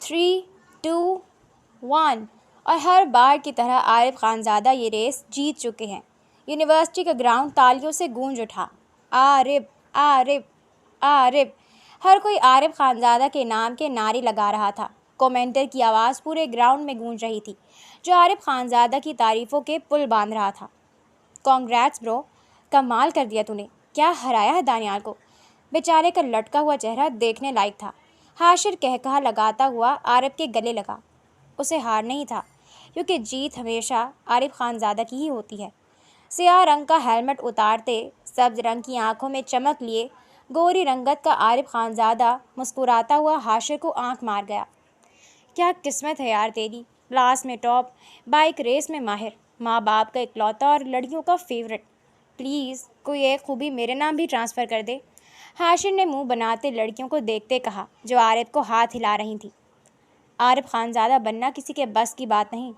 3 2 1 اور ہر بار کی طرح عارف خانزادہ یہ ریس جیت چکے ہیں۔ یونیورسٹی کا گراؤنڈ تالیوں سے گونج اٹھا۔ عارف عارف عارف، ہر کوئی عارف خانزادہ کے نام کے نعرے لگا رہا تھا۔ کومنٹر کی آواز پورے گراؤنڈ میں گونج رہی تھی، جو عارف خانزادہ کی تعریفوں کے پل باندھ رہا تھا۔ کانگریٹس برو، کمال کر دیا تو نے، کیا ہرایا ہے دانیال کو۔ بیچارے کا لٹکا ہوا چہرہ دیکھنے لائق تھا۔ حاشر کہا لگاتا ہوا عارف کے گلے لگا۔ اسے ہار نہیں تھا، کیونکہ جیت ہمیشہ عارف خانزادہ کی ہی ہوتی ہے۔ سیاہ رنگ کا ہیلمٹ اتارتے، سبز رنگ کی آنکھوں میں چمک لیے گوری رنگت کا عارف خانزادہ مسکراتا ہوا حاشر کو آنکھ مار گیا۔ کیا قسمت ہے یار تیری، کلاس میں ٹاپ، بائک ریس میں ماہر، ماں باپ کا اکلوتا اور لڑکیوں کا فیورٹ۔ پلیز کوئی ایک خوبی میرے نام بھی ٹرانسفر کر دے۔ حاشر نے منہ بناتے لڑکیوں کو دیکھتے کہا، جو عارف کو ہاتھ ہلا رہی تھیں۔ عارف خانزادہ بننا کسی کے بس کی بات نہیں،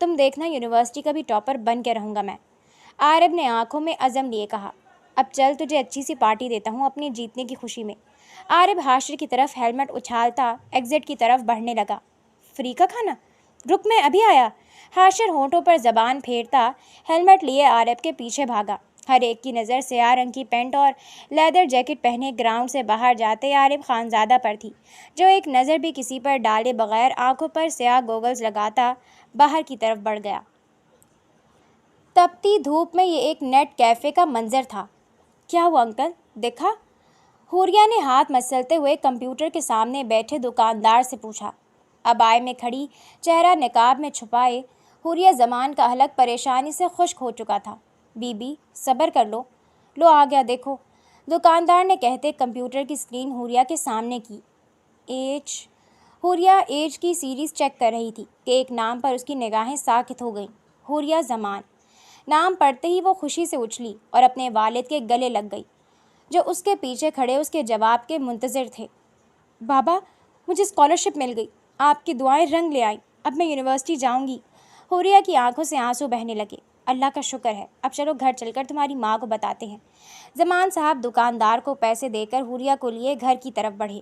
تم دیکھنا یونیورسٹی کا بھی ٹاپر بن کے رہوں گا میں، عارف نے آنکھوں میں عزم لیے کہا۔ اب چل تجھے اچھی سی پارٹی دیتا ہوں اپنے جیتنے کی خوشی میں۔ عارف حاشر کی طرف ہیلمٹ اچھالتا ایگزٹ کی طرف بڑھنے لگا۔ فری کا کھانا؟ رک میں ابھی آیا۔ حاشر ہونٹوں پر زبان پھیرتا ہیلمٹ لیے عارف کے پیچھے بھاگا۔ ہر ایک کی نظر سیاہ رنگ کی پینٹ اور لیدر جیکٹ پہنے گراؤنڈ سے باہر جاتے عارف خانزادہ پر تھی، جو ایک نظر بھی کسی پر ڈالے بغیر آنکھوں پر سیاہ گوگلز لگاتا باہر کی طرف بڑھ گیا۔ تپتی دھوپ میں یہ ایک نیٹ کیفے کا منظر تھا۔ کیا ہوا انکل، دیکھا؟ حوریہ نے ہاتھ مسلتے ہوئے کمپیوٹر کے سامنے بیٹھے دکاندار سے پوچھا۔ عبائے میں کھڑی، چہرہ نقاب میں چھپائے حوریہ زمان کا حلق پریشانی سے خشک ہو چکا تھا۔ بی بی صبر کر لو آ گیا دیکھو، دکاندار نے کہتے کمپیوٹر کی اسکرین حوریہ کے سامنے کی۔ حوریہ ایج کی سیریز چیک کر رہی تھی کہ ایک نام پر اس کی نگاہیں ساکت ہو گئیں۔ حوریہ زمان، نام پڑھتے ہی وہ خوشی سے اچھلی اور اپنے والد کے گلے لگ گئی، جو اس کے پیچھے کھڑے اس کے جواب کے منتظر تھے۔ بابا، مجھے اسکالرشپ مل گئی، آپ کی دعائیں رنگ لے آئیں، اب میں یونیورسٹی جاؤں گی۔ حوریہ کی آنکھوں سے آنسو بہنے لگے۔ اللہ کا شکر ہے، اب چلو گھر چل کر تمہاری ماں کو بتاتے ہیں۔ زمان صاحب دکاندار کو پیسے دے کر حوریہ کو لیے گھر کی طرف بڑھے۔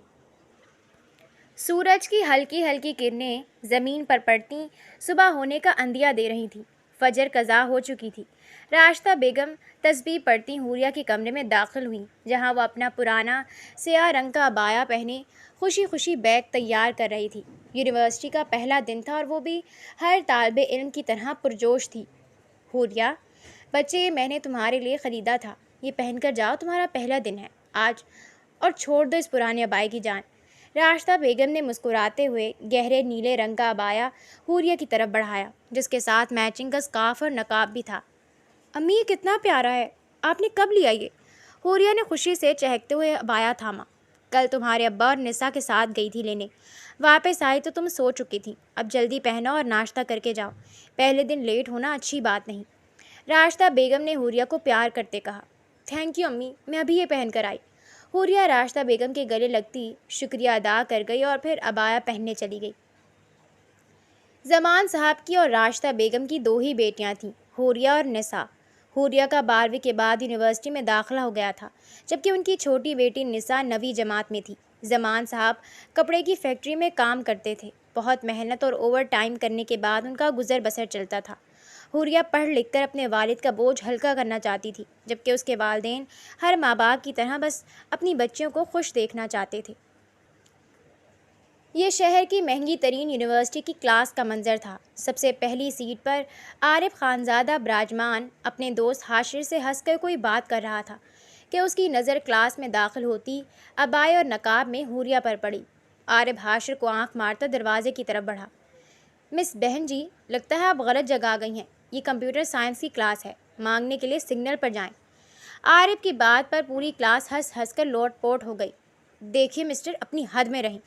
سورج کی ہلکی ہلکی کرنیں زمین پر پڑتی صبح ہونے کا اندیا دے رہی تھیں۔ فجر قضا ہو چکی تھی۔ راشدہ بیگم تسبیح پڑھتی حوریہ کے کمرے میں داخل ہوئیں، جہاں وہ اپنا پرانا سیاہ رنگ کا عبایا پہنے خوشی خوشی بیگ تیار کر رہی تھی۔ یونیورسٹی کا پہلا دن تھا اور وہ بھی ہر طالب علم کی طرح پرجوش تھی۔ حوریہ، بچے یہ میں نے تمہارے لیے خریدا تھا، یہ پہن کر جاؤ، تمہارا پہلا دن ہے آج، اور چھوڑ دو اس پرانے عبائے کی جان۔ راشدہ بیگم نے مسکراتے ہوئے گہرے نیلے رنگ کا عبایا حوریہ کی طرف بڑھایا، جس کے ساتھ میچنگ کا اسکارف اور نقاب بھی تھا۔ امی یہ کتنا پیارا ہے، آپ نے کب لیا یہ؟ حوریہ نے خوشی سے چہکتے ہوئے عبایا تھاما۔ کل تمہارے ابا اور نسا کے ساتھ گئی تھی لینے، واپس آئی تو تم سو چکی تھی، اب جلدی پہنو اور ناشتہ کر کے جاؤ، پہلے دن لیٹ ہونا اچھی بات نہیں۔ راشدہ بیگم نے حوریہ کو پیار کرتے کہا۔ تھینک یو امی، میں ابھی یہ پہن کر آئی۔ حوریہ راشدہ بیگم کے گلے لگتی شکریہ ادا کر گئی اور پھر عبایا پہننے چلی گئی۔ زمان صاحب کی اور راشدہ بیگم کی دو ہی بیٹیاں تھیں، حوریہ اور نسا۔ حوریہ کا 12ویں کے بعد یونیورسٹی میں داخلہ ہو گیا تھا، جبکہ ان کی چھوٹی بیٹی نسا 9ویں جماعت میں تھی۔ زمان صاحب کپڑے کی فیکٹری میں کام کرتے تھے، بہت محنت اور اوور ٹائم کرنے کے بعد ان کا گزر بسر چلتا تھا۔ حوریہ پڑھ لکھ کر اپنے والد کا بوجھ ہلکا کرنا چاہتی تھی، جبکہ اس کے والدین ہر ماں باپ کی طرح بس اپنی بچیوں کو خوش دیکھنا چاہتے تھے۔ یہ شہر کی مہنگی ترین یونیورسٹی کی کلاس کا منظر تھا۔ سب سے پہلی سیٹ پر عارف خانزادہ براجمان اپنے دوست حاشر سے ہنس کر کوئی بات کر رہا تھا کہ اس کی نظر کلاس میں داخل ہوتی عبائے اور نقاب میں حوریہ پر پڑی۔ عارف حاشر کو آنکھ مارتا دروازے کی طرف بڑھا۔ مس بہن جی، لگتا ہے آپ غلط جگہ آ گئی ہیں، یہ کمپیوٹر سائنس کی کلاس ہے، مانگنے کے لیے سگنل پر جائیں۔ عارف کی بات پر پوری کلاس ہنس ہنس کر لوٹ پوٹ ہو گئی۔ دیکھیے مسٹر، اپنی حد میں رہیں۔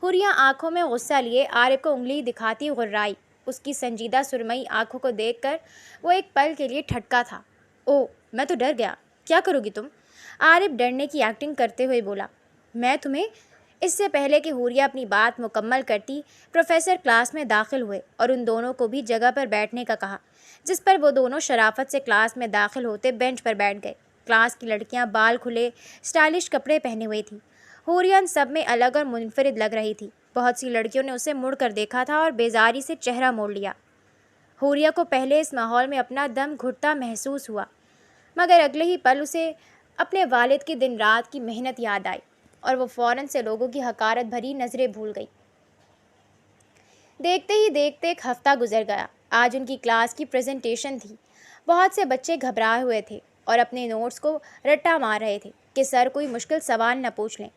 حوریہ آنکھوں میں غصہ لیے عارف کو انگلی دکھاتی غرائی۔ اس کی سنجیدہ سرمئی آنکھوں کو دیکھ کر وہ ایک پل کے لیے ٹھٹکا تھا۔ او، میں تو ڈر گیا، کیا کرو گی تم؟ عارف ڈرنے کی ایکٹنگ کرتے ہوئے بولا۔ میں تمہیں؟ اس سے پہلے کہ حوریہ اپنی بات مکمل کرتی، پروفیسر کلاس میں داخل ہوئے اور ان دونوں کو بھی جگہ پر بیٹھنے کا کہا، جس پر وہ دونوں شرافت سے کلاس میں داخل ہوتے بینچ پر بیٹھ گئے۔ کلاس کی لڑکیاں بال کھلے اسٹائلش کپڑے پہنے ہوئے تھیں۔ حوریہ ان سب میں الگ اور منفرد لگ رہی تھی، بہت سی لڑکیوں نے اسے مڑ کر دیکھا تھا اور بیزاری سے چہرہ موڑ لیا۔ حوریہ کو پہلے اس ماحول میں اپنا دم گھٹتا محسوس ہوا، مگر اگلے ہی پل اسے اپنے والد کی دن رات کی محنت یاد آئی اور وہ فوراً سے لوگوں کی حقارت بھری نظریں بھول گئی۔ دیکھتے ہی دیکھتے ایک ہفتہ گزر گیا۔ آج ان کی کلاس کی پریزنٹیشن تھی۔ بہت سے بچے گھبرائے ہوئے تھے اور اپنے نوٹس کو رٹا مار رہے تھے کہ سر کوئی مشکل سوال نہ پوچھ لیں،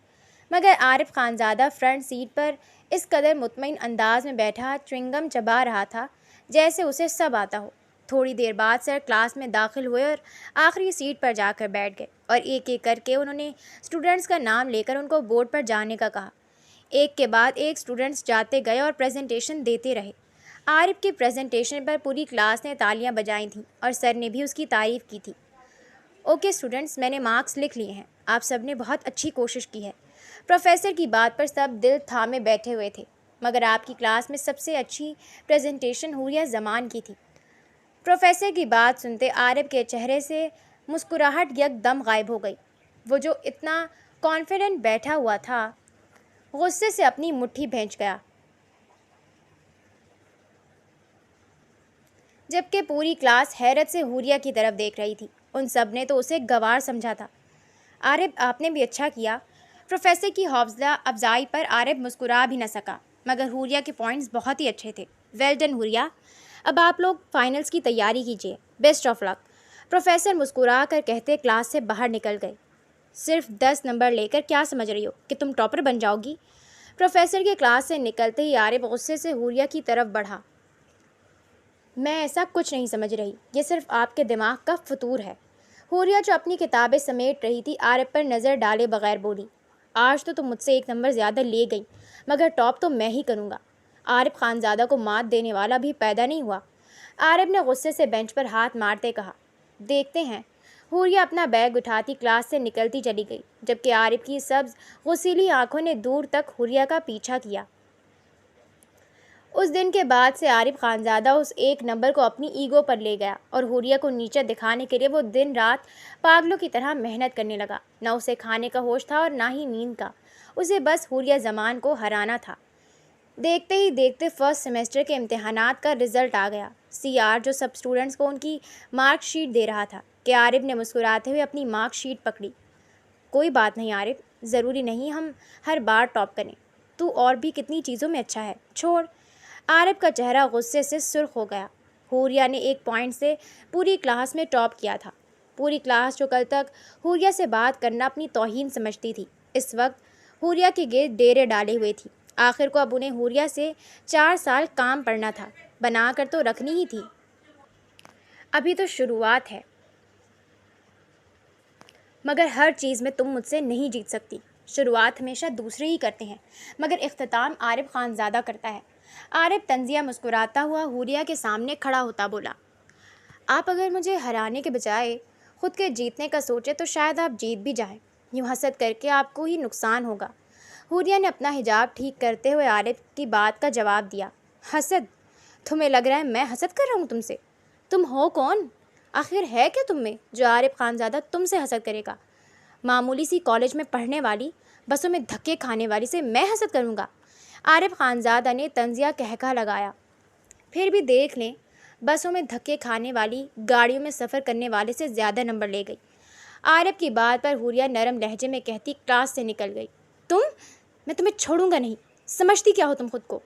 مگر عارف خانزادہ فرنٹ سیٹ پر اس قدر مطمئن انداز میں بیٹھا چوئنگم چبا رہا تھا جیسے اسے سب آتا ہو۔ تھوڑی دیر بعد سر کلاس میں داخل ہوئے اور آخری سیٹ پر جا کر بیٹھ گئے اور ایک ایک کر کے انہوں نے اسٹوڈنٹس کا نام لے کر ان کو بورڈ پر جانے کا کہا۔ ایک کے بعد ایک اسٹوڈنٹس جاتے گئے اور پریزنٹیشن دیتے رہے۔ عارف کی پریزنٹیشن پر پوری کلاس نے تالیاں بجائی تھیں اور سر نے بھی اس کی تعریف کی تھی۔ اوکے اسٹوڈنٹس، میں نے مارکس لکھ لیے ہیں، آپ سب نے بہت اچھی کوشش کی ہے۔ پروفیسر کی بات پر سب دل تھامے بیٹھے ہوئے تھے، مگر آپ کی کلاس میں سب سے اچھی پریزنٹیشن حوریہ زمان کی تھی۔ پروفیسر کی بات سنتے عارف کے چہرے سے مسکراہٹ یک دم غائب ہو گئی۔ وہ جو اتنا کانفیڈنٹ بیٹھا ہوا تھا، غصے سے اپنی مٹھی بھینچ گیا، جبکہ پوری کلاس حیرت سے حوریہ کی طرف دیکھ رہی تھی۔ ان سب نے تو اسے گوار سمجھا تھا۔ عارف، آپ نے بھی اچھا کیا۔ پروفیسر کی حوصلہ افزائی پر عارف مسکرا بھی نہ سکا، مگر حوریہ کے پوائنٹس بہت ہی اچھے تھے۔ ویل ڈن حوریہ، اب آپ لوگ فائنلز کی تیاری کیجیے، بیسٹ آف لک۔ پروفیسر مسکرا کر کہتے کلاس سے باہر نکل گئے۔ صرف 10 نمبر لے کر کیا سمجھ رہی ہو کہ تم ٹاپر بن جاؤ گی؟ پروفیسر کے کلاس سے نکلتے ہی عارف غصے سے حوریہ کی طرف بڑھا۔ میں ایسا کچھ نہیں سمجھ رہی، یہ صرف آپ کے دماغ کا فطور ہے۔ حوریہ جو اپنی کتابیں سمیٹ رہی تھی عارف پر نظر ڈالے بغیر بولی، آج تو تم مجھ سے 1 نمبر زیادہ لے گئی، مگر ٹاپ تو میں ہی کروں گا۔ عارف خانزادہ کو مات دینے والا بھی پیدا نہیں ہوا۔ عارف نے غصے سے بینچ پر ہاتھ مارتے کہا۔ دیکھتے ہیں۔ حوریہ اپنا بیگ اٹھاتی کلاس سے نکلتی چلی گئی، جبکہ عارف کی سبز غسیلی آنکھوں نے دور تک حوریہ کا پیچھا کیا۔ اس دن کے بعد سے عارف خانزادہ اس 1 نمبر کو اپنی ایگو پر لے گیا اور حوریہ کو نیچے دکھانے کے لیے وہ دن رات پاگلوں کی طرح محنت کرنے لگا۔ نہ اسے کھانے کا ہوش تھا اور نہ ہی نیند کا، اسے بس حوریہ زمان کو ہرانا تھا۔ دیکھتے ہی دیکھتے فرسٹ سیمسٹر کے امتحانات کا رزلٹ آ گیا۔ CR جو سب اسٹوڈنٹس کو ان کی مارک شیٹ دے رہا تھا کہ عارف نے مسکراتے ہوئے اپنی مارک شیٹ پکڑی۔ کوئی بات نہیں عارف، ضروری نہیں ہم ہر بار ٹاپ کریں، تو اور بھی کتنی چیزوں میں اچھا ہے، چھوڑ۔ عارف کا چہرہ غصے سے سرخ ہو گیا۔ حوریہ نے 1 پوائنٹ سے پوری کلاس میں ٹاپ کیا تھا۔ پوری کلاس جو کل تک حوریہ سے بات کرنا اپنی توہین سمجھتی تھی، اس وقت حوریہ کے گرد ڈیرے ڈالے ہوئے تھی۔ آخر کو اب انہیں حوریہ سے 4 سال کام پڑنا تھا، بنا کر تو رکھنی ہی تھی۔ ابھی تو شروعات ہے، مگر ہر چیز میں تم مجھ سے نہیں جیت سکتی۔ شروعات ہمیشہ دوسرے ہی کرتے ہیں، مگر اختتام عارف خانزادہ کرتا ہے۔ عارف طنزیہ مسکراتا ہوا حوریہ کے سامنے کھڑا ہوتا بولا، آپ اگر مجھے ہرانے کے بجائے خود کے جیتنے کا سوچے تو شاید آپ جیت بھی جائیں، یوں حسد کر کے آپ کو ہی نقصان ہوگا۔ حوریہ نے اپنا حجاب ٹھیک کرتے ہوئے عارف کی بات کا جواب دیا۔ حسد؟ تمہیں لگ رہا ہے میں حسد کر رہا ہوں تم سے؟ تم ہو کون؟ آخر ہے کیا تم میں جو عارف خانزادہ تم سے حسد کرے گا؟ معمولی سی کالج میں پڑھنے والی، بسوں میں دھکے کھانے والی سے میں حسد کروں گا؟ عارف خانزادہ نے طنزیہ قہقہ لگایا۔ پھر بھی دیکھ لیں، بسوں میں دھکے کھانے والی گاڑیوں میں سفر کرنے والے سے زیادہ نمبر لے گئی۔ عارف کی بات پر حوریہ نرم لہجے میں کہتی کلاس سے نکل گئی۔ میں تمہیں چھوڑوں گا نہیں، سمجھتی کیا ہو تم خود کو؟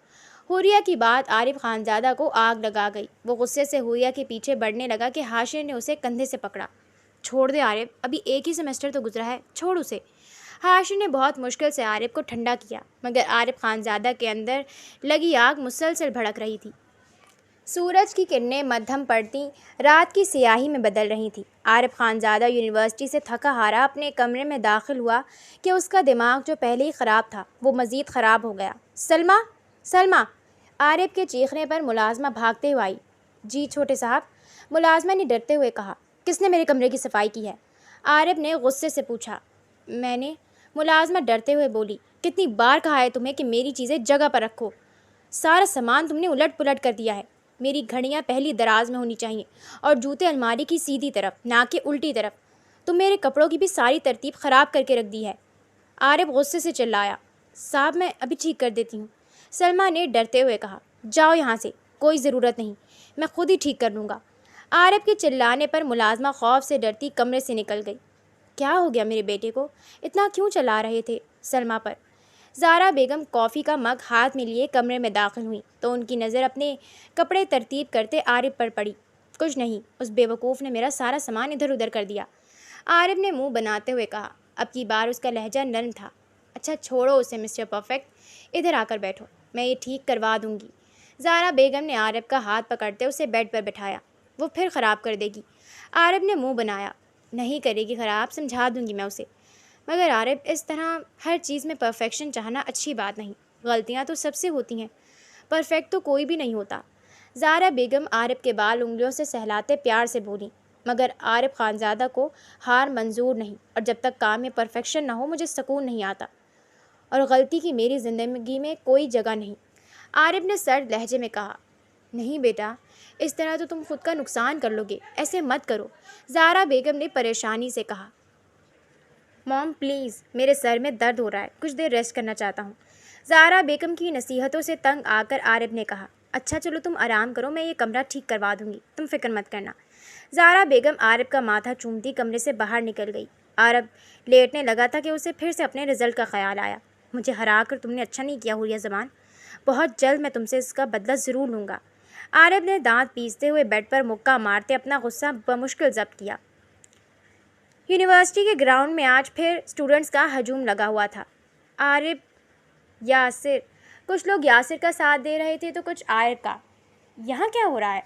حوریہ کی بات عارف خانزادہ کو آگ لگا گئی۔ وہ غصے سے حوریہ کے پیچھے بڑھنے لگا کہ حاشر نے اسے کندھے سے پکڑا۔ چھوڑ دے عارف، ابھی 1 ہی سیمسٹر تو گزرا ہے، چھوڑ اسے۔ حاشر نے بہت مشکل سے عارف کو ٹھنڈا کیا، مگر عارف خانزادہ کے اندر لگی آگ مسلسل بھڑک رہی تھی۔ سورج کی کرنیں مدھم پڑتی رات کی سیاہی میں بدل رہی تھیں۔ عارف خانزادہ یونیورسٹی سے تھکا ہارا اپنے کمرے میں داخل ہوا کہ اس کا دماغ جو پہلے ہی خراب تھا وہ مزید خراب ہو گیا۔ سلمیٰ، سلمیٰ! عارف کے چیخنے پر ملازمہ بھاگتے ہوئے آئی۔ جی چھوٹے صاحب، ملازمہ نے ڈرتے ہوئے کہا۔ کس نے میرے کمرے کی صفائی کی ہے؟ عارف نے غصے سے پوچھا۔ میں نے، ملازمہ ڈرتے ہوئے بولی۔ کتنی بار کہا ہے تمہیں کہ میری چیزیں جگہ پر رکھو، سارا سامان تم نے الٹ پلٹ کر دیا ہے۔ میری گھڑیاں پہلی دراز میں ہونی چاہیے اور جوتے الماری کی سیدھی طرف، نہ کہ الٹی طرف۔ تم میرے کپڑوں کی بھی ساری ترتیب خراب کر کے رکھ دی ہے۔ عارف غصے سے چلایا۔ صاحب میں ابھی ٹھیک کر دیتی ہوں۔ سلمیٰ نے ڈرتے ہوئے کہا۔ جاؤ یہاں سے، کوئی ضرورت نہیں، میں خود ہی ٹھیک کر لوں گا۔ عارف کے چلانے پر ملازمہ خوف سے ڈرتی کمرے سے نکل گئی۔ کیا ہو گیا میرے بیٹے کو؟ اتنا کیوں چلا رہے تھے سلمیٰ پر؟ زہرا بیگم کافی کا مگ ہاتھ میں لیے کمرے میں داخل ہوئیں تو ان کی نظر اپنے کپڑے ترتیب کرتے عارف پر پڑی۔ کچھ نہیں، اس بیوقوف نے میرا سارا سامان ادھر ادھر کر دیا، عارف نے منہ بناتے ہوئے کہا۔ اب کی بار اس کا لہجہ نرم تھا۔ اچھا چھوڑو اسے مسٹر پرفیکٹ، ادھر آ کر بیٹھو، میں یہ ٹھیک کروا دوں گی۔ زہرا بیگم نے عارف کا ہاتھ پکڑتے اسے بیڈ پر بٹھایا۔ وہ پھر خراب کر دے گی، عارف نے منہ بنایا۔ نہیں کرے گی خراب، سمجھا دوں گی میں اسے۔ مگر عارف، اس طرح ہر چیز میں پرفیکشن چاہنا اچھی بات نہیں، غلطیاں تو سب سے ہوتی ہیں، پرفیکٹ تو کوئی بھی نہیں ہوتا۔ زہرا بیگم عارف کے بال انگلیوں سے سہلاتے پیار سے بولیں۔ مگر عارف خانزادہ کو ہار منظور نہیں، اور جب تک کام میں پرفیکشن نہ ہو مجھے سکون نہیں آتا، اور غلطی کی میری زندگی میں کوئی جگہ نہیں۔ عارف نے سرد لہجے میں کہا۔ نہیں بیٹا، اس طرح تو تم خود کا نقصان کر لو گے، ایسے مت کرو، زہرا بیگم نے پریشانی سے کہا۔ موم پلیز، میرے سر میں درد ہو رہا ہے، کچھ دیر ریسٹ کرنا چاہتا ہوں، زہرا بیگم کی نصیحتوں سے تنگ آ کر عارف نے کہا۔ اچھا چلو تم آرام کرو، میں یہ کمرہ ٹھیک کروا دوں گی، تم فکر مت کرنا۔ زہرا بیگم عارف کا ماتھا چومتی کمرے سے باہر نکل گئی۔ عارف لیٹنے لگا تھا کہ اسے پھر سے اپنے رزلٹ کا خیال آیا۔ مجھے ہرا کر تم نے اچھا نہیں کیا حوریہ زمان، بہت جلد میں تم سے اس کا بدلہ ضرور لوں گا۔ عارف نے دانت پیستے ہوئے بیڈ پر مکہ مارتے اپنا غصہ بمشکل ضبط کیا۔ یونیورسٹی کے گراؤنڈ میں آج پھر اسٹوڈنٹس کا ہجوم لگا ہوا تھا۔ عارف، یاسر، کچھ لوگ یاسر کا ساتھ دے رہے تھے تو کچھ عارف کا۔ یہاں کیا ہو رہا ہے؟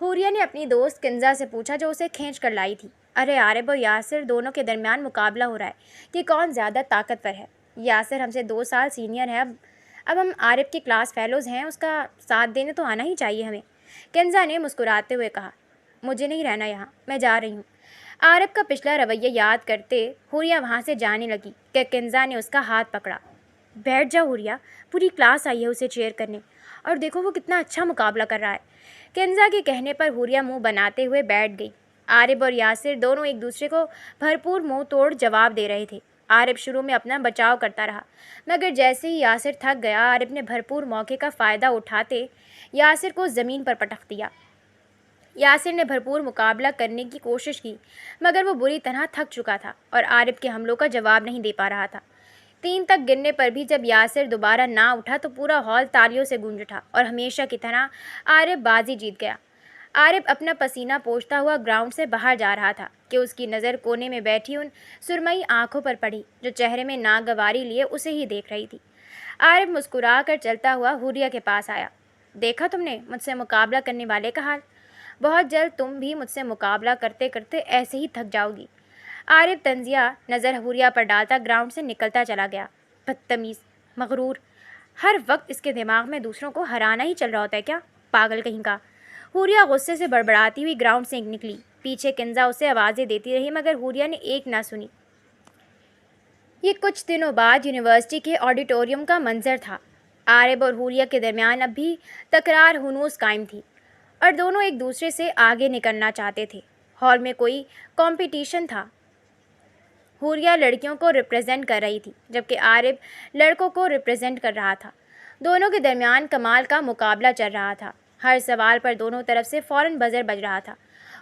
حوریہ نے اپنی دوست کنزا سے پوچھا جو اسے کھینچ کر لائی تھی۔ ارے عارف اور یاسر دونوں کے درمیان مقابلہ ہو رہا ہے کہ کون زیادہ طاقتور ہے۔ یاسر ہم سے 2 سال سینئر ہے، اب ہم عارف کے کلاس فیلوز ہیں، اس کا ساتھ دینے تو آنا ہی چاہیے ہمیں، کنزا نے مسکراتے ہوئے کہا۔ مجھے نہیں رہنا یہاں، میں جا رہی ہوں۔ عارف کا پچھلا رویہ یاد کرتے حوریہ وہاں سے جانے لگی کہ کنزا نے اس کا ہاتھ پکڑا۔ بیٹھ جاؤ حوریہ، پوری کلاس آئی ہے اسے چیئر کرنے، اور دیکھو وہ کتنا اچھا مقابلہ کر رہا ہے۔ کنزا کے کہنے پر حوریہ منہ بناتے ہوئے بیٹھ گئی۔ عارف اور یاسر دونوں ایک دوسرے کو بھرپور منہ توڑ جواب دے رہے تھے۔ عارف شروع میں اپنا بچاؤ کرتا رہا، مگر جیسے ہی یاسر تھک گیا، عارف نے بھرپور موقع کا فائدہ اٹھاتے یاسر کو زمین پر پٹخ دیا۔ یاسر نے بھرپور مقابلہ کرنے کی کوشش کی، مگر وہ بری طرح تھک چکا تھا اور عارف کے حملوں کا جواب نہیں دے پا رہا تھا۔ 3 تک گننے پر بھی جب یاسر دوبارہ نہ اٹھا تو پورا ہال تالیوں سے گونج اٹھا، اور ہمیشہ کی طرح عارف بازی جیت گیا۔ عارف اپنا پسینہ پوچھتا ہوا گراؤنڈ سے باہر جا رہا تھا کہ اس کی نظر کونے میں بیٹھی ان سرمئی آنکھوں پر پڑی جو چہرے میں ناگواری لیے اسے ہی دیکھ رہی تھی۔ عارف مسکرا کر چلتا ہوا حوریہ کے پاس آیا۔ دیکھا تم نے مجھ سے مقابلہ کرنے والے کا حال؟ بہت جلد تم بھی مجھ سے مقابلہ کرتے کرتے ایسے ہی تھک جاؤ گی۔ عارف طنزیہ نظر حوریہ پر ڈالتا گراؤنڈ سے نکلتا چلا گیا۔ بدتمیز، مغرور، ہر وقت اس کے دماغ میں دوسروں کو ہرانا ہی چل رہا ہوتا ہے کیا؟ پاگل کہیں کا۔ حوریہ غصے سے بڑبڑاتی ہوئی گراؤنڈ سے نکلی۔ پیچھے کنزا اسے آوازیں دیتی رہی مگر حوریہ نے ایک نہ سنی۔ یہ کچھ دنوں بعد یونیورسٹی کے آڈیٹوریم کا منظر تھا۔ عارف اور حوریہ کے درمیان اب بھی تکرار ہنوز قائم تھی، اور دونوں ایک دوسرے سے آگے نکلنا چاہتے تھے۔ ہال میں کوئی کمپٹیشن تھا۔ حوریہ لڑکیوں کو ریپرزینٹ کر رہی تھی جبکہ عارف لڑکوں کو ریپرزینٹ کر رہا تھا۔ دونوں کے درمیان کمال کا مقابلہ چل رہا تھا۔ ہر سوال پر دونوں طرف سے فوراً بزر بج رہا تھا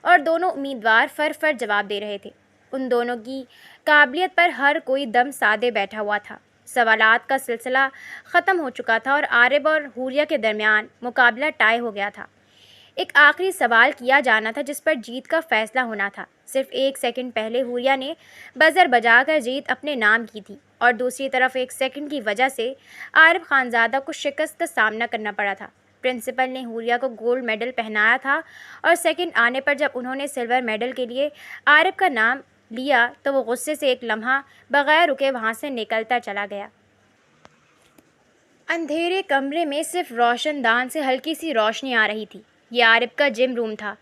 اور دونوں امیدوار فر جواب دے رہے تھے۔ ان دونوں کی قابلیت پر ہر کوئی دم سادے بیٹھا ہوا تھا۔ سوالات کا سلسلہ ختم ہو چکا تھا اور عارف اور حوریہ کے درمیان مقابلہ ٹائی ہو گیا تھا۔ ایک آخری سوال کیا جانا تھا جس پر جیت کا فیصلہ ہونا تھا۔ صرف 1 سیکنڈ پہلے حوریہ نے بزر بجا کر جیت اپنے نام کی تھی، اور دوسری طرف 1 سیکنڈ کی وجہ سے عارف خانزادہ کو شکست کا سامنا کرنا پڑا تھا۔ پرنسپل نے حوریہ کو گولڈ میڈل پہنایا تھا، اور سیکنڈ آنے پر جب انہوں نے سلور میڈل کے لیے عارف کا نام لیا تو وہ غصے سے ایک لمحہ بغیر رکے وہاں سے نکلتا چلا گیا۔ اندھیرے کمرے میں صرف روشن دان سے ہلکی سی روشنی آ رہی تھی۔ یہ عارف کا جم روم تھا۔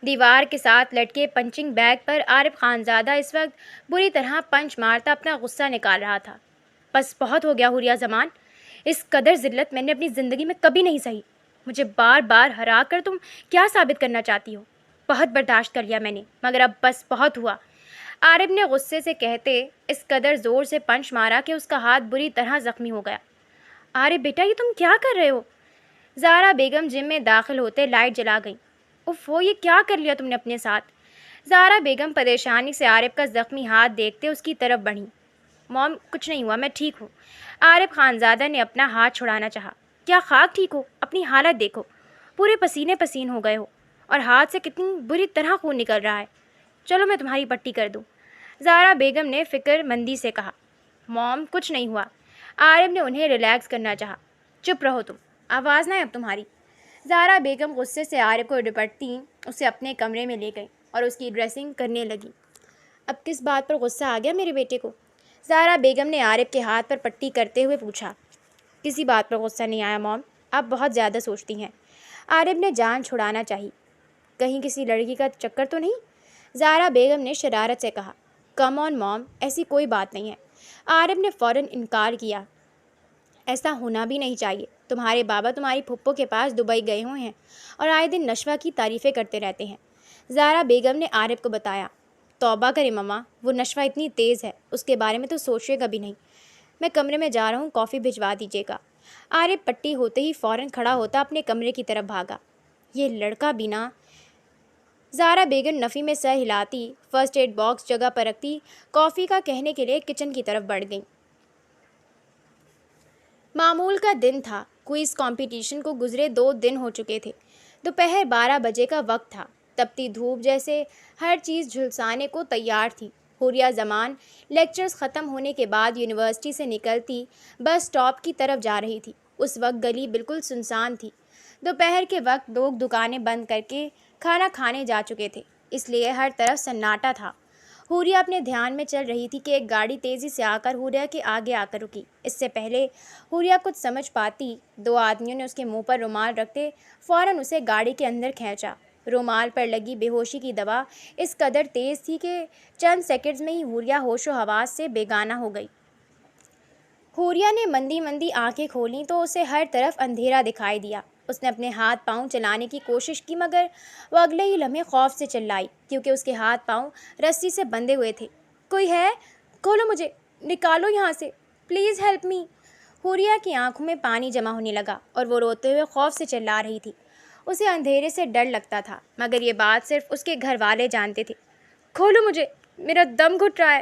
دیوار کے ساتھ لٹکے پنچنگ بیگ پر عارف خانزادہ اس وقت بری طرح پنچ مارتا اپنا غصہ نکال رہا تھا۔ بس بہت ہو گیا حوریہ زمان، اس قدر ذلت میں نے اپنی زندگی میں کبھی نہیں سہی۔ مجھے بار بار ہرا کر تم کیا ثابت کرنا چاہتی ہو؟ بہت برداشت کر لیا میں نے، مگر اب بس بہت ہوا۔ عارف نے غصے سے کہتے اس قدر زور سے پنچ مارا کہ اس کا ہاتھ بری طرح زخمی ہو گیا۔ ارے بیٹا یہ تم کیا کر رہے ہو؟ زہرا بیگم جم میں داخل ہوتے لائٹ جلا گئیں۔ اف وہ یہ کیا کر لیا تم نے اپنے ساتھ؟ زہرا بیگم پریشانی سے عارف کا زخمی ہاتھ دیکھتے اس کی طرف بڑھیں۔ موم کچھ نہیں ہوا، میں ٹھیک ہوں۔ عارف خانزادہ نے اپنا ہاتھ چھڑانا چاہا۔ کیا خاک ٹھیک ہو؟ اپنی حالت دیکھو، پورے پسینے پسین ہو گئے ہو اور ہاتھ سے کتنی بری طرح خون نکل رہا ہے۔ چلو میں تمہاری پٹی کر دوں، زہرا بیگم نے فکر مندی سے کہا۔ موم کچھ نہیں ہوا۔ عارف نے انہیں ریلیکس کرنا چاہا۔ چپ رہو تم، آواز نہ ہے اب تمہاری۔ زہرا بیگم غصے سے عارف کو ڈپٹتی اسے اپنے کمرے میں لے گئی اور اس کی ڈریسنگ کرنے لگی۔ اب کس بات پر غصہ آ گیا میرے بیٹے کو؟ زہرا بیگم نے عارف کے ہاتھ پر پٹی کرتے ہوئے پوچھا۔ کسی بات پر غصہ نہیں آیا موم، آپ بہت زیادہ سوچتی ہیں۔ عارف نے جان چھڑانا چاہی۔ کہیں کسی لڑکی کا چکر تو نہیں؟ زہرا بیگم نے شرارت سے کہا۔ کم آن موم، ایسی کوئی بات نہیں ہے۔ عارف نے فوراً انکار کیا۔ ایسا ہونا بھی نہیں چاہیے۔ تمہارے بابا تمہاری پھپھو کے پاس دبئی گئے ہوئے ہیں اور آئے دن نشوہ کی تعریفیں کرتے رہتے ہیں، زہرا بیگم نے عارف کو بتایا۔ توبہ کرے مما، وہ نشوہ اتنی تیز ہے، اس کے بارے میں تو سوچے گا بھی نہیں۔ میں کمرے میں جا رہا ہوں، کافی بھجوا دیجیے گا۔ عارف پٹی ہوتے ہی فوراً کھڑا ہوتا اپنے کمرے کی طرف بھاگا۔ یہ لڑکا بھی نا۔ زہرا بیگم نفی میں سر ہلاتی، فرسٹ ایڈ باکس جگہ پر رکھتی، کافی کا کہنے کے لیے کچن کی طرف بڑھ گئیں۔ معمول کا دن تھا۔ کوئز کمپٹیشن کو گزرے 2 دن ہو چکے تھے۔ دوپہر 12 بجے کا وقت تھا۔ تپتی دھوپ جیسے ہر چیز جھلسانے کو تیار تھی۔ حوریہ زمان لیکچرز ختم ہونے کے بعد یونیورسٹی سے نکلتی بس اسٹاپ کی طرف جا رہی تھی۔ اس وقت گلی بالکل سنسان تھی۔ دوپہر کے وقت لوگ دکانیں بند کر کے کھانا کھانے جا چکے تھے، اس لیے ہر طرف سناٹا تھا۔ حوریہ اپنے دھیان میں چل رہی تھی کہ ایک گاڑی تیزی سے آ کر حوریہ کے آگے آ کر رکی۔ اس سے پہلے حوریہ کچھ سمجھ پاتی، 2 آدمیوں نے اس کے منہ پر رومال رکھتے فوراً اسے گاڑی کے اندر کھینچا۔ رومال پر لگی بے ہوشی کی دوا اس قدر تیز تھی کہ چند سیکنڈز میں ہی حوریہ ہوش و حواس سے بیگانہ ہو گئی۔ حوریہ نے مندی مندی آنکھیں کھولیں تو اسے ہر طرف اندھیرا دکھائی دیا۔ اس نے اپنے ہاتھ پاؤں چلانے کی کوشش کی مگر وہ اگلے ہی لمحے خوف سے چلائی کیونکہ اس کے ہاتھ پاؤں رسی سے بندھے ہوئے تھے۔ کوئی ہے؟ کھولو مجھے، نکالو یہاں سے، پلیز ہیلپ می۔ حوریہ کی آنکھوں میں پانی جمع ہونے لگا اور وہ روتے ہوئے خوف سے چلا رہی تھی۔ اسے اندھیرے سے ڈر لگتا تھا مگر یہ بات صرف اس کے گھر والے جانتے تھے۔ کھولو مجھے، میرا دم گھٹ رہا ہے،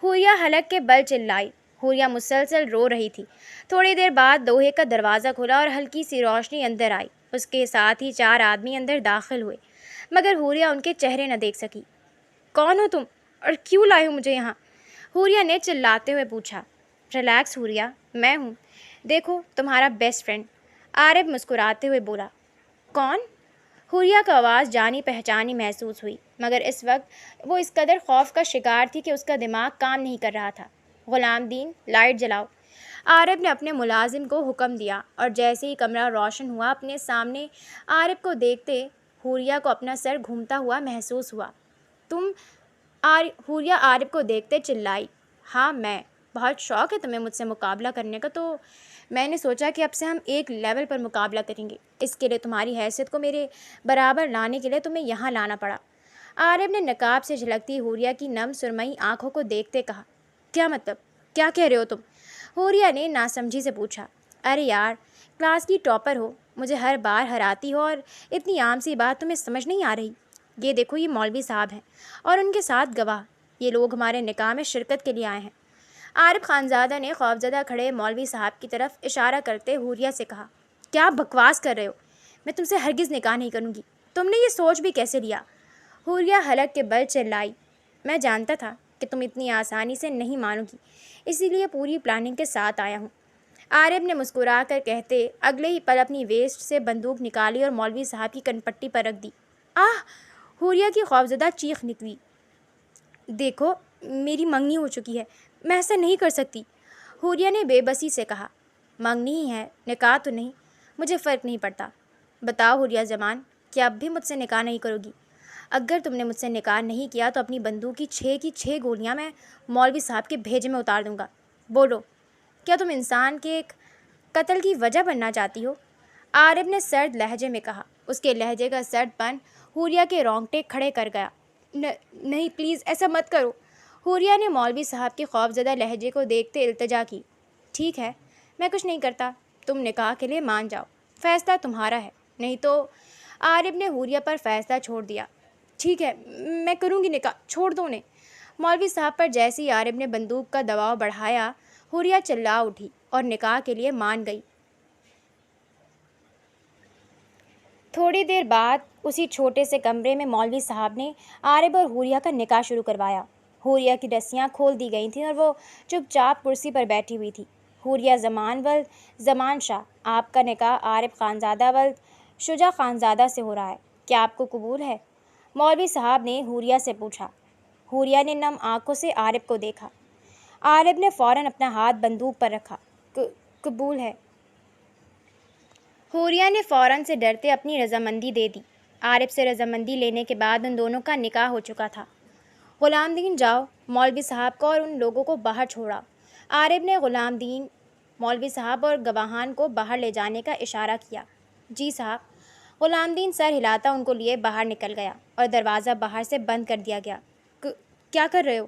حوریہ حلق کے بل چلائی۔ حوریہ مسلسل رو رہی تھی۔ تھوڑی دیر بعد لوہے کا دروازہ کھلا اور ہلکی سی روشنی اندر آئی۔ اس کے ساتھ ہی 4 آدمی اندر داخل ہوئے مگر حوریہ ان کے چہرے نہ دیکھ سکی۔ کون ہو تم اور کیوں لائے ہو مجھے یہاں؟ حوریہ نے چلاتے ہوئے پوچھا۔ ریلیکس حوریہ، میں ہوں، دیکھو تمہارا بیسٹ فرینڈ، عارف مسکراتے ہوئے بولا۔ کون؟ حوریہ کا آواز جانی پہچانی محسوس ہوئی مگر اس وقت وہ اس قدر خوف کا شکار تھی کہ اس کا دماغ کام نہیں کر رہا تھا۔ غلام دین، لائٹ جلاؤ، عارف نے اپنے ملازم کو حکم دیا اور جیسے ہی کمرہ روشن ہوا اپنے سامنے عارف کو دیکھتے حوریہ کو اپنا سر گھومتا ہوا محسوس ہوا۔ تم؟ حوریہ عارف کو دیکھتے چلائی۔ ہاں میں، بہت شوق ہے تمہیں مجھ سے مقابلہ کرنے کا، تو میں نے سوچا کہ اب سے ہم ایک لیول پر مقابلہ کریں گے۔ اس کے لیے تمہاری حیثیت کو میرے برابر لانے کے لیے تمہیں یہاں لانا پڑا۔ عارف نے نقاب سے جھلکتی حوریہ کی نم سرمئی آنکھوں کو دیکھتے کہا۔ کیا مطلب؟ کیا کہہ رہے ہو تم؟ حوریہ نے ناسمجھی سے پوچھا۔ ارے یار، کلاس کی ٹاپر ہو، مجھے ہر بار ہراتی ہو اور اتنی عام سی بات تمہیں سمجھ نہیں آ رہی؟ یہ دیکھو، یہ مولوی صاحب ہیں اور ان کے ساتھ گواہ، یہ لوگ ہمارے نکاح میں شرکت کے لیے آئے ہیں۔ عارف خانزادہ نے خوفزدہ کھڑے مولوی صاحب کی طرف اشارہ کرتے حوریہ سے کہا۔ کیا بکواس کر رہے ہو؟ میں تم سے ہرگز نکاح نہیں کروں گی۔ تم نے یہ سوچ بھی کیسے لیا؟ حوریہ حلق کے بل چلائی۔ میں جانتا تھا کہ تم اتنی آسانی سے نہیں مانو گی، اسی لیے پوری پلاننگ کے ساتھ آیا ہوں، عارف نے مسکرا کر کہتے اگلے ہی پل اپنی ویسٹ سے بندوق نکالی اور مولوی صاحب کی کنپٹی پر رکھ دی۔ آہ! حوریہ کی خوفزدہ چیخ نکلی۔ دیکھو، میری منگنی ہو چکی ہے، میں ایسا نہیں کر سکتی، حوریہ نے بے بسی سے کہا۔ منگنی ہی ہے، نکاح تو نہیں، مجھے فرق نہیں پڑتا۔ بتاؤ حوریہ زمان، کیا اب بھی مجھ سے نکاح نہیں کرو گی؟ اگر تم نے مجھ سے نکاح نہیں کیا تو اپنی بندوق کی 6 گولیاں میں مولوی صاحب کے بھیجے میں اتار دوں گا۔ بولو، کیا تم انسان کے ایک قتل کی وجہ بننا چاہتی ہو؟ عارف نے سرد لہجے میں کہا۔ اس کے لہجے کا سرد پن حوریہ کے رونگٹے کھڑے کر گیا۔ نہیں پلیز ایسا مت کرو، حوریہ نے مولوی صاحب کے خوفزدہ لہجے کو دیکھتے التجا کی۔ ٹھیک ہے، میں کچھ نہیں کرتا، تم نکاح کے لیے مان جاؤ، فیصلہ تمہارا ہے، نہیں تو عارف نے حوریہ پر فیصلہ چھوڑ دیا۔ ٹھیک ہے، میں کروں گی نکاح، چھوڑ دو انہیں۔ مولوی صاحب پر جیسے ہی عارف نے بندوق کا دباؤ بڑھایا، حوریہ چلا اٹھی اور نکاح کے لیے مان گئی۔ تھوڑی دیر بعد اسی چھوٹے سے کمرے میں مولوی صاحب نے عارف اور حوریہ کا نکاح شروع کروایا۔ حوریہ کی رسیاں کھول دی گئی تھیں اور وہ چپ چاپ کرسی پر بیٹھی ہوئی تھی۔ حوریہ زمان ولد زمان شاہ، آپ کا نکاح عارف خانزادہ ولد شجاع خانزادہ سے ہو رہا ہے، کیا آپ کو قبول ہے؟ مولوی صاحب نے حوریہ سے پوچھا۔ حوریہ نے نم آنکھوں سے عارف کو دیکھا۔ عارف نے فوراً اپنا ہاتھ بندوق پر رکھا۔ قبول ہے۔ حوریہ نے فوراً سے ڈرتے اپنی رضامندی دے دی۔ عارف سے رضامندی لینے کے بعد ان دونوں کا نکاح ہو چکا تھا۔ غلام دین جاؤ، مولوی صاحب کو اور ان لوگوں کو باہر چھوڑا۔ عارف نے غلام دین، مولوی صاحب اور گواہان کو باہر لے جانے کا اشارہ کیا۔ جی صاحب۔ غلام دین سر ہلاتا ان کو لیے باہر نکل گیا اور دروازہ باہر سے بند کر دیا گیا۔ کیا کر رہے ہو؟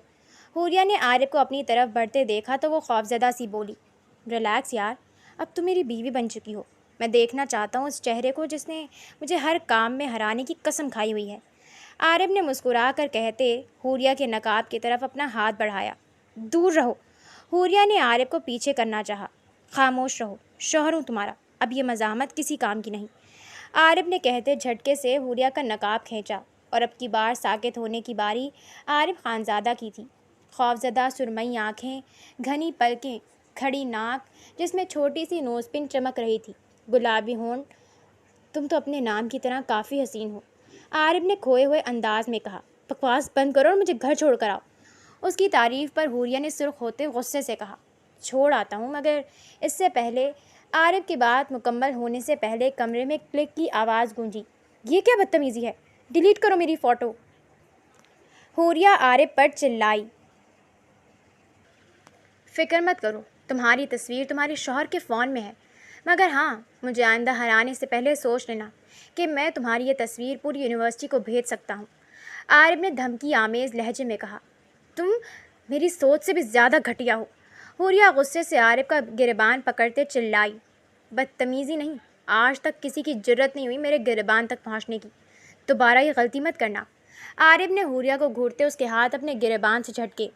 حوریہ نے عارف کو اپنی طرف بڑھتے دیکھا تو وہ خوفزدہ سی بولی۔ ریلیکس یار، اب تو میری بیوی بن چکی ہو، میں دیکھنا چاہتا ہوں اس چہرے کو جس نے مجھے ہر کام میں ہرانے کی قسم کھائی ہوئی ہے۔ عارف نے مسکرا کر کہتے حوریہ کے نقاب کی طرف اپنا ہاتھ بڑھایا۔ دور رہو۔ حوریہ نے عارف کو پیچھے کرنا چاہا۔ خاموش رہو، شوہر ہوں تمہارا، اب یہ مزاحمت کسی کام کی نہیں۔ عارف نے کہتے جھٹکے سے حوریہ کا نقاب کھینچا اور اب کی بار ساکت ہونے کی باری عارف خانزادہ کی تھی۔ خوفزدہ سرمئی آنکھیں، گھنی پلکیں، کھڑی ناک جس میں چھوٹی سی نوز پن چمک رہی تھی، گلابی ہونٹ، تم تو اپنے نام کی طرح کافی حسین ہو، عارف نے کھوئے ہوئے انداز میں کہا۔ بکواس بند کرو اور مجھے گھر چھوڑ کر آؤ۔ اس کی تعریف پر حوریہ نے سرخ ہوتے غصے سے کہا۔ چھوڑ آتا ہوں، مگر اس سے پہلے عارف کی بات مکمل ہونے سے پہلے کمرے میں کلک کی آواز گونجی۔ یہ کیا بدتمیزی ہے؟ ڈیلیٹ کرو میری فوٹو۔ حوریہ عارف پر چلائی۔ فکر مت کرو، تمہاری تصویر تمہارے شوہر کے فون میں ہے، مگر ہاں، مجھے آئندہ ہرانے سے پہلے سوچ لینا کہ میں تمہاری یہ تصویر پوری یونیورسٹی کو بھیج سکتا ہوں۔ عارف نے دھمکی آمیز لہجے میں کہا۔ تم میری سوچ سے بھی زیادہ گھٹیا ہو۔ حوریہ غصے سے عارف کا گریبان پکڑتے چلائی۔ بدتمیزی نہیں، آج تک کسی کی جرت نہیں ہوئی میرے گریبان تک پہنچنے کی، دوبارہ یہ غلطی مت کرنا۔ عارف نے حوریہ کو گھورتے اس کے ہاتھ اپنے گریبان سے جھٹکے۔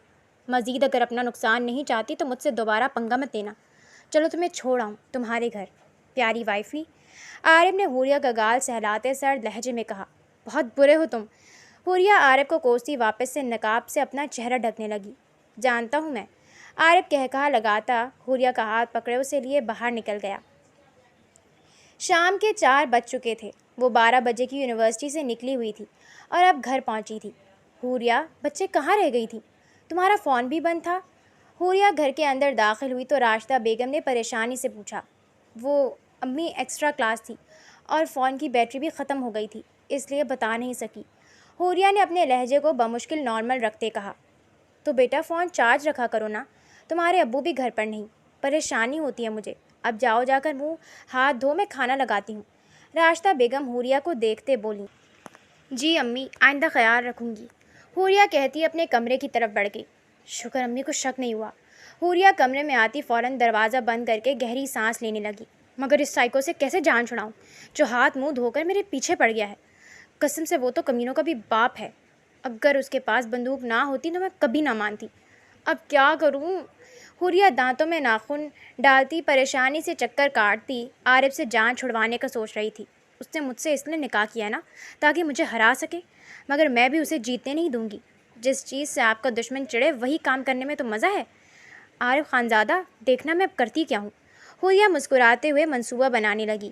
مزید اگر اپنا نقصان نہیں چاہتی تو مجھ سے دوبارہ پنگا مت لینا۔ چلو تمہیں چھوڑ آؤں تمہارے گھر، پیاری وائفی۔ عارف نے حوریہ کا گال سہلاتے سرد لہجے میں کہا۔ بہت برے ہو تم۔ حوریہ عارف کو کوستی واپس سے نقاب سے اپنا چہرہ ڈھکنے لگی۔ جانتا ہوں میں، عارف کہا لگاتا حوریہ کا ہاتھ پکڑے اسے لیے باہر نکل گیا۔ شام کے 4 بج چکے تھے۔ وہ 12 بجے کی یونیورسٹی سے نکلی ہوئی تھی اور اب گھر پہنچی تھی۔ حوریہ، بچے کہاں رہ گئی تھی؟ تمہارا فون بھی بند تھا؟ حوریہ گھر کے اندر داخل ہوئی تو راشدہ بیگم نے پریشانی سے پوچھا۔ وہ امی ایکسٹرا کلاس تھی اور فون کی بیٹری بھی ختم ہو گئی تھی، اس لیے بتا نہیں سکی۔ حوریہ نے اپنے لہجے کو بمشکل نارمل رکھتے کہا۔ تو بیٹا فون چارج رکھا کرو نا، تمہارے ابو بھی گھر پر نہیں، پریشانی ہوتی ہے مجھے، اب جاؤ جا کر منہ ہاتھ دھو، میں کھانا لگاتی ہوں۔ راشدہ بیگم حوریہ کو دیکھتے بولی۔ جی امی، آئندہ خیال رکھوں گی، حوریہ کہتی اپنے کمرے کی طرف بڑھ گئی۔ شکر امی کو شک نہیں ہوا۔ حوریہ کمرے میں آتی فوراً دروازہ بند کر کے گہری سانس لینے لگی۔ مگر اس سائیکو سے کیسے جان چھڑاؤں جو ہاتھ منہ دھو کر میرے پیچھے پڑ گیا ہے؟ قسم سے وہ تو کمینوں کا بھی باپ ہے، اگر اس کے پاس بندوق نہ ہوتی تو میں کبھی نہ مانتی۔ اب کیا کروں؟ حوریہ دانتوں میں ناخن ڈالتی پریشانی سے چکر کاٹتی عارف سے جان چھڑوانے کا سوچ رہی تھی۔ اس نے مجھ سے اس لیے نکاح کیا نا تاکہ مجھے ہرا سکے، مگر میں بھی اسے جیتنے نہیں دوں گی۔ جس چیز سے آپ کا دشمن چڑھے وہی کام کرنے میں تو مزہ ہے۔ عارف خانزادہ، دیکھنا میں اب کرتی کیا ہوں۔ حوریہ مسکراتے ہوئے منصوبہ بنانے لگی۔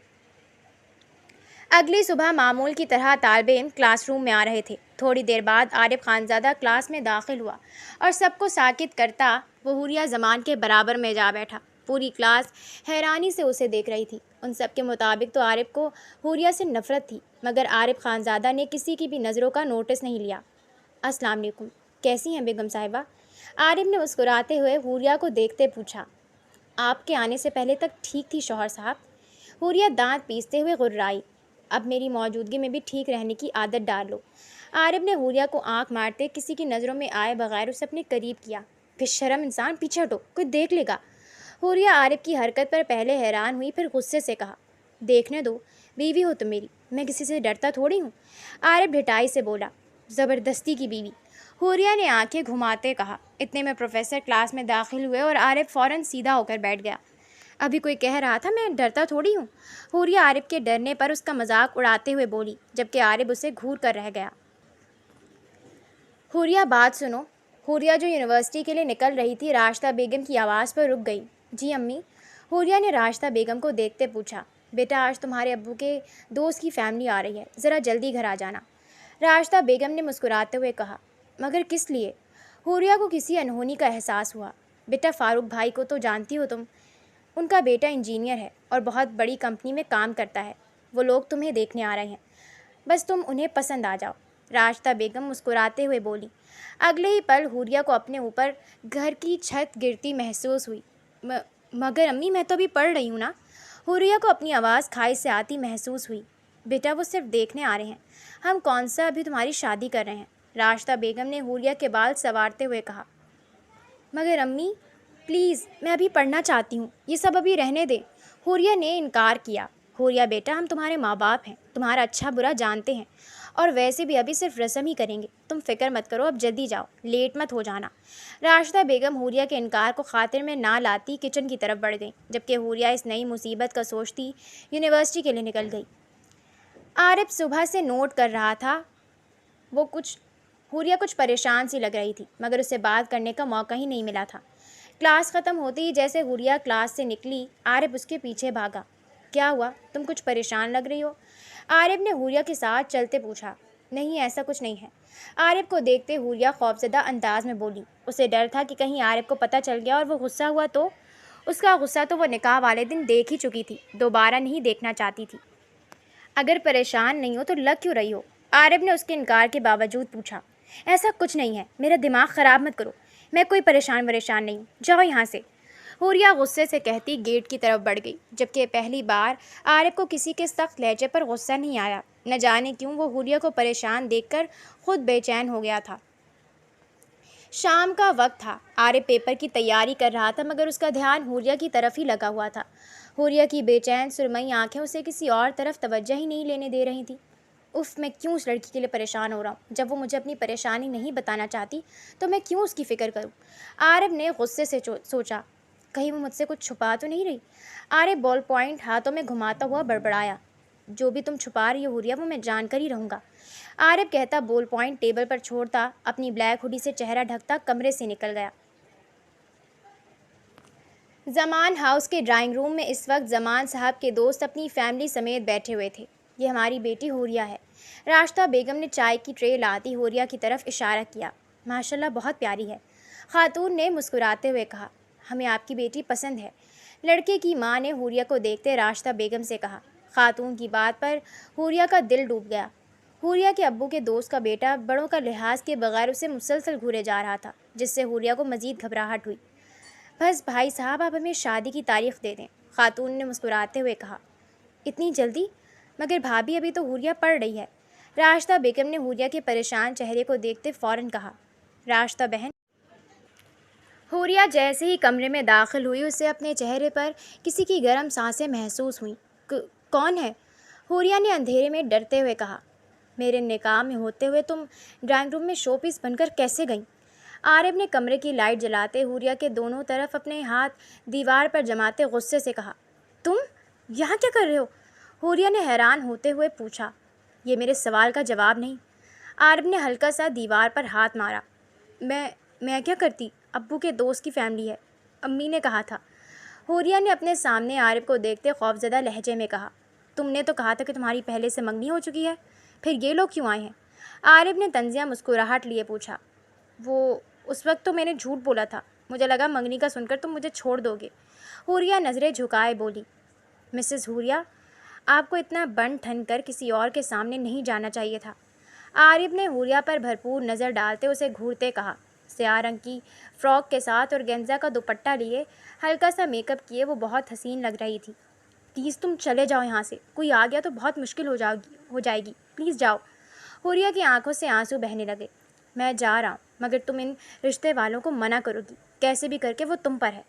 اگلی صبح معمول کی طرح طالب علم کلاس روم میں آ رہے تھے۔ تھوڑی دیر بعد عارف خانزادہ کلاس میں داخل ہوا اور سب کو ساکت کرتا وہ حوریہ زمان کے برابر میں جا بیٹھا۔ پوری کلاس حیرانی سے اسے دیکھ رہی تھی۔ ان سب کے مطابق تو عارف کو حوریہ سے نفرت تھی، مگر عارف خانزادہ نے کسی کی بھی نظروں کا نوٹس نہیں لیا۔ السلام علیکم، کیسی ہیں بیگم صاحبہ؟ عارف نے مسکراتے ہوئے حوریہ کو دیکھتے پوچھا۔ آپ کے آنے سے پہلے تک ٹھیک تھی شوہر صاحب۔ حوریہ دانت پیستے ہوئے غرائی۔ اب میری موجودگی میں بھی ٹھیک رہنے کی عادت ڈال لو۔ عارف نے حوریہ کو آنکھ مارتے کسی کی نظروں میں آئے بغیر اسے اپنے قریب کیا۔ بے شرم انسان، پیچھے ہٹو، کوئی دیکھ لے گا۔ حوریہ عارف کی حرکت پر پہلے حیران ہوئی، پھر غصے سے کہا، دیکھنے دو، بیوی ہو تم میری، میں کسی سے ڈرتا تھوڑی ہوں۔ عارف ڈھٹائی سے بولا، زبردستی کی بیوی۔ حوریہ نے آنکھیں گھماتے کہا۔ اتنے میں پروفیسر کلاس میں داخل ہوئے اور عارف فوراً سیدھا ہو کر بیٹھ گیا۔ ابھی کوئی کہہ رہا تھا میں ڈرتا تھوڑی ہوں۔ حوریہ عارف کے ڈرنے پر اس کا مذاق اڑاتے ہوئے بولی، جبکہ عارف اسے گھور کر رہ گیا۔ حوریہ بات سنو۔ حوریہ جو یونیورسٹی کے لیے نکل رہی تھی، راشدہ بیگم کی آواز پر رک گئی۔ جی امی؟ حوریہ نے راشدہ بیگم کو دیکھتے پوچھا۔ بیٹا آج تمہارے ابو کے دوست کی فیملی آ رہی ہے، ذرا جلدی گھر آ جانا۔ راشدہ بیگم نے مسکراتے ہوئے کہا، مگر کس لیے؟ حوریہ کو کسی انہونی کا احساس ہوا۔ بیٹا فاروق بھائی کو تو جانتی ہو تم، ان کا بیٹا انجینئر ہے اور بہت بڑی کمپنی میں کام کرتا ہے، وہ لوگ تمہیں دیکھنے آ رہے ہیں، بس تم انہیں پسند آ جاؤ۔ راشدہ بیگم مسکراتے ہوئے بولی۔ اگلے ہی پل حوریہ کو اپنے اوپر گھر کی چھت گرتی محسوس ہوئی۔ مگر امی میں تو ابھی پڑھ رہی ہوں نا۔ حوریہ کو اپنی آواز کھائی سے آتی محسوس ہوئی۔ بیٹا وہ صرف دیکھنے آ رہے ہیں، ہم کون سا ابھی تمہاری شادی کر رہے ہیں۔ راشدہ بیگم نے حوریہ کے بال سنوارتے ہوئے کہا۔ مگر امی پلیز، میں ابھی پڑھنا چاہتی ہوں، یہ سب ابھی رہنے دیں۔ حوریہ نے انکار کیا۔ حوریہ بیٹا ہم تمہارے ماں باپ ہیں، تمہارا اچھا برا جانتے ہیں، اور ویسے بھی ابھی صرف رسم ہی کریں گے، تم فکر مت کرو، اب جلدی جاؤ، لیٹ مت ہو جانا۔ راشدہ بیگم حوریہ کے انکار کو خاطر میں نہ لاتی کچن کی طرف بڑھ گئیں، جبکہ حوریہ اس نئی مصیبت کا سوچتی یونیورسٹی کے لیے نکل گئی۔ عارف صبح سے نوٹ کر رہا تھا، حوریہ کچھ پریشان سی لگ رہی تھی، مگر اسے بات کرنے کا موقع ہی نہیں ملا تھا۔ کلاس ختم ہوتے ہی جیسے حوریہ کلاس سے نکلی، عارف اس کے پیچھے بھاگا۔ کیا ہوا؟ تم کچھ پریشان لگ رہی ہو؟ عارف نے حوریہ کے ساتھ چلتے پوچھا۔ نہیں ایسا کچھ نہیں ہے۔ عارف کو دیکھتے حوریہ خوفزدہ انداز میں بولی۔ اسے ڈر تھا کہ کہیں عارف کو پتہ چل گیا اور وہ غصہ ہوا تو؟ اس کا غصہ تو وہ نکاح والے دن دیکھ ہی چکی تھی، دوبارہ نہیں دیکھنا چاہتی تھی۔ اگر پریشان نہیں ہو تو لگ کیوں رہی ہو؟ عارف نے اس کے انکار کے باوجود پوچھا۔ ایسا کچھ نہیں ہے، میرا دماغ خراب مت کرو، میں کوئی پریشان نہیں ہوں، جاؤ یہاں سے۔ حوریہ غصے سے کہتی گیٹ کی طرف بڑھ گئی، جبکہ پہلی بار عارف کو کسی کے سخت لہجے پر غصہ نہیں آیا۔ نہ جانے کیوں وہ حوریہ کو پریشان دیکھ کر خود بے چین ہو گیا تھا۔ شام کا وقت تھا، عارف پیپر کی تیاری کر رہا تھا، مگر اس کا دھیان حوریہ کی طرف ہی لگا ہوا تھا۔ حوریہ کی بے چین سرمئی آنکھیں اسے کسی اور طرف توجہ ہی نہیں لینے دے رہی تھیں۔ اف، میں کیوں اس لڑکی کے لیے پریشان ہو رہا ہوں؟ جب وہ مجھے اپنی پریشانی نہیں بتانا چاہتی تو میں کیوں اس کی فکر کروں؟ عارف نے غصے سے سوچا، کہیں وہ مجھ سے کچھ چھپا تو نہیں رہی؟ عارف بال پوائنٹ ہاتھوں میں گھماتا ہوا بڑبڑایا، جو بھی تم چھپا رہی ہو حوریہ، وہ میں جان کر ہی رہوں گا۔ عارف کہتا بال پوائنٹ ٹیبل پر چھوڑتا، اپنی بلیک ہوڈی سے چہرہ ڈھکتا کمرے سے نکل گیا۔ زمان ہاؤس کے ڈرائنگ روم میں اس وقت زمان صاحب کے دوست اپنی فیملی سمیت بیٹھے ہوئے تھے۔ یہ ہماری بیٹی حوریہ ہے۔ راشدہ بیگم نے چائے کی ٹرے لاتی حوریہ کی طرف اشارہ کیا۔ ماشاءاللہ بہت پیاری ہے، خاتون نے مسکراتے ہوئے کہا۔ ہمیں آپ کی بیٹی پسند ہے، لڑکے کی ماں نے حوریہ کو دیکھتے راشدہ بیگم سے کہا۔ خاتون کی بات پر حوریہ کا دل ڈوب گیا۔ حوریہ کے ابو کے دوست کا بیٹا بڑوں کا لحاظ کے بغیر اسے مسلسل گھورے جا رہا تھا، جس سے حوریہ کو مزید گھبراہٹ ہوئی۔ بس بھائی صاحب آپ ہمیں شادی کی تاریخ دے دیں، خاتون نے مسکراتے ہوئے کہا۔ اتنی جلدی؟ مگر بھابھی ابھی تو حوریہ پڑھ رہی ہے۔ راشدہ بیگم نے حوریہ کے پریشان چہرے کو دیکھتے فوراً کہا۔ راشدہ بہن۔ حوریہ جیسے ہی کمرے میں داخل ہوئی، اسے اپنے چہرے پر کسی کی گرم سانسیں محسوس ہوئیں۔ کون ہے؟ حوریہ نے اندھیرے میں ڈرتے ہوئے کہا۔ میرے نکاح میں ہوتے ہوئے تم ڈرائنگ روم میں شو پیس بن کر کیسے گئیں؟ عارف نے کمرے کی لائٹ جلاتے حوریہ کے دونوں طرف اپنے ہاتھ دیوار پر جماتے غصے سے کہا۔ تم یہاں کیا کر رہے ہو؟ حوریہ نے حیران ہوتے ہوئے پوچھا۔ یہ میرے سوال کا جواب نہیں۔ عارف نے ہلکا سا دیوار پر ہاتھ مارا۔ میں کیا کرتی؟ ابو کے دوست کی فیملی ہے، امی نے کہا تھا۔ حوریہ نے اپنے سامنے عارف کو دیکھتے خوفزدہ لہجے میں کہا۔ تم نے تو کہا تھا کہ تمہاری پہلے سے منگنی ہو چکی ہے، پھر یہ لوگ کیوں آئے ہیں؟ عارف نے طنزیہ مسکراہٹ لیے پوچھا۔ وہ اس وقت تو میں نے جھوٹ بولا تھا، مجھے لگا منگنی کا سن کر تم مجھے چھوڑ دو گے۔ حوریہ نظریں جھکائے بولی۔ مسز حوریہ، آپ کو اتنا بن ٹھن کر کسی اور کے سامنے نہیں جانا چاہیے تھا۔ عارف نے حوریہ پر بھرپور نظر ڈالتے اسے گھورتے کہا۔ سیاہ رنگ کی فراک کے ساتھ اور گینزا کا دوپٹہ لیے، ہلکا سا میک اپ کیے، وہ بہت حسین لگ رہی تھی۔ پلیز تم چلے جاؤ یہاں سے، کوئی آ گیا تو بہت مشکل ہو جائے گی، پلیز جاؤ۔ حوریہ کی آنکھوں سے آنسو بہنے لگے۔ میں جا رہا ہوں، مگر تم ان رشتے والوں کو منع کرو گی، کیسے بھی کر کے وہ تم پر ہے۔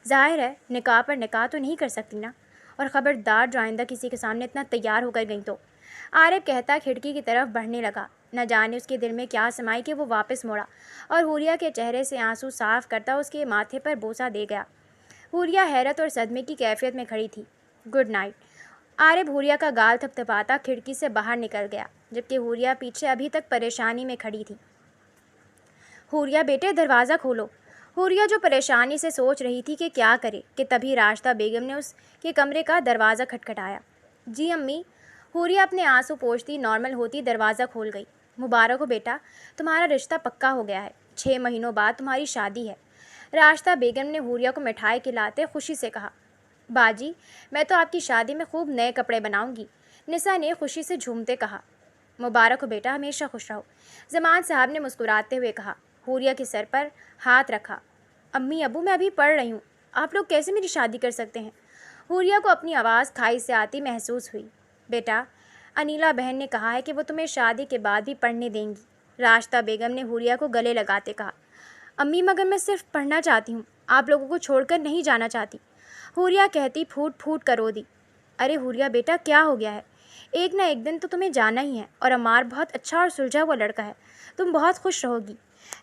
ظاہر ہے نکاح پر نکاح تو نہیں کر سکتی نا، اور خبردار جو آئندہ کسی کے سامنے اتنا تیار ہو کر گئی تو۔ عارف کہتا کھڑکی کی طرف بڑھنے لگا۔ نہ جانے اس کے دل میں کیا سمائی کہ وہ واپس موڑا اور حوریہ کے چہرے سے آنسو صاف کرتا اس کے ماتھے پر بوسہ دے گیا۔ حوریہ حیرت اور صدمے کی کیفیت میں کھڑی تھی۔ Good night. عارف حوریہ کا گال تھپتھپاتا کھڑکی سے باہر نکل گیا، جبکہ حوریہ پیچھے ابھی تک پریشانی میں کھڑی تھی۔ حوریہ بیٹے دروازہ کھولو۔ حوریہ جو پریشانی سے سوچ رہی تھی کہ کیا کرے کہ تبھی راشدہ بیگم نے اس کے کمرے کا دروازہ کھٹکھٹایا۔ جی امی۔ حوریہ اپنے آنسو پوچھتی نارمل ہوتی دروازہ کھول گئی۔ مبارک ہو بیٹا، تمہارا رشتہ پکا ہو گیا ہے، 6 مہینوں بعد تمہاری شادی ہے۔ راشدہ بیگم نے حوریہ کو مٹھائی کھلاتے خوشی سے کہا۔ باجی، میں تو آپ کی شادی میں خوب نئے کپڑے بناؤں گی، نسا نے خوشی سے جھومتے کہا۔ مبارک ہو بیٹا، ہمیشہ خوش رہو، زمان صاحب نے مسکراتے ہوئے کہا۔ حوریہ کے سر پر ہاتھ رکھا۔ امی ابو، میں ابھی پڑھ رہی ہوں، آپ لوگ کیسے میری شادی کر سکتے ہیں؟ حوریہ کو اپنی آواز کھائی سے آتی محسوس ہوئی۔ بیٹا، انیلا بہن نے کہا ہے کہ وہ تمہیں شادی کے بعد بھی پڑھنے دیں گی، راشدہ بیگم نے حوریہ کو گلے لگاتے کہا۔ امی مگر میں صرف پڑھنا چاہتی ہوں، آپ لوگوں کو چھوڑ کر نہیں جانا چاہتی، حوریہ کہتی پھوٹ پھوٹ کر رو دی۔ ارے حوریہ بیٹا، کیا ہو گیا ہے؟ ایک نہ ایک دن تو تمہیں جانا ہی ہے، اور عمار بہت اچھا اور سلجھا ہوا لڑکا ہے، تم بہت خوش رہو گی،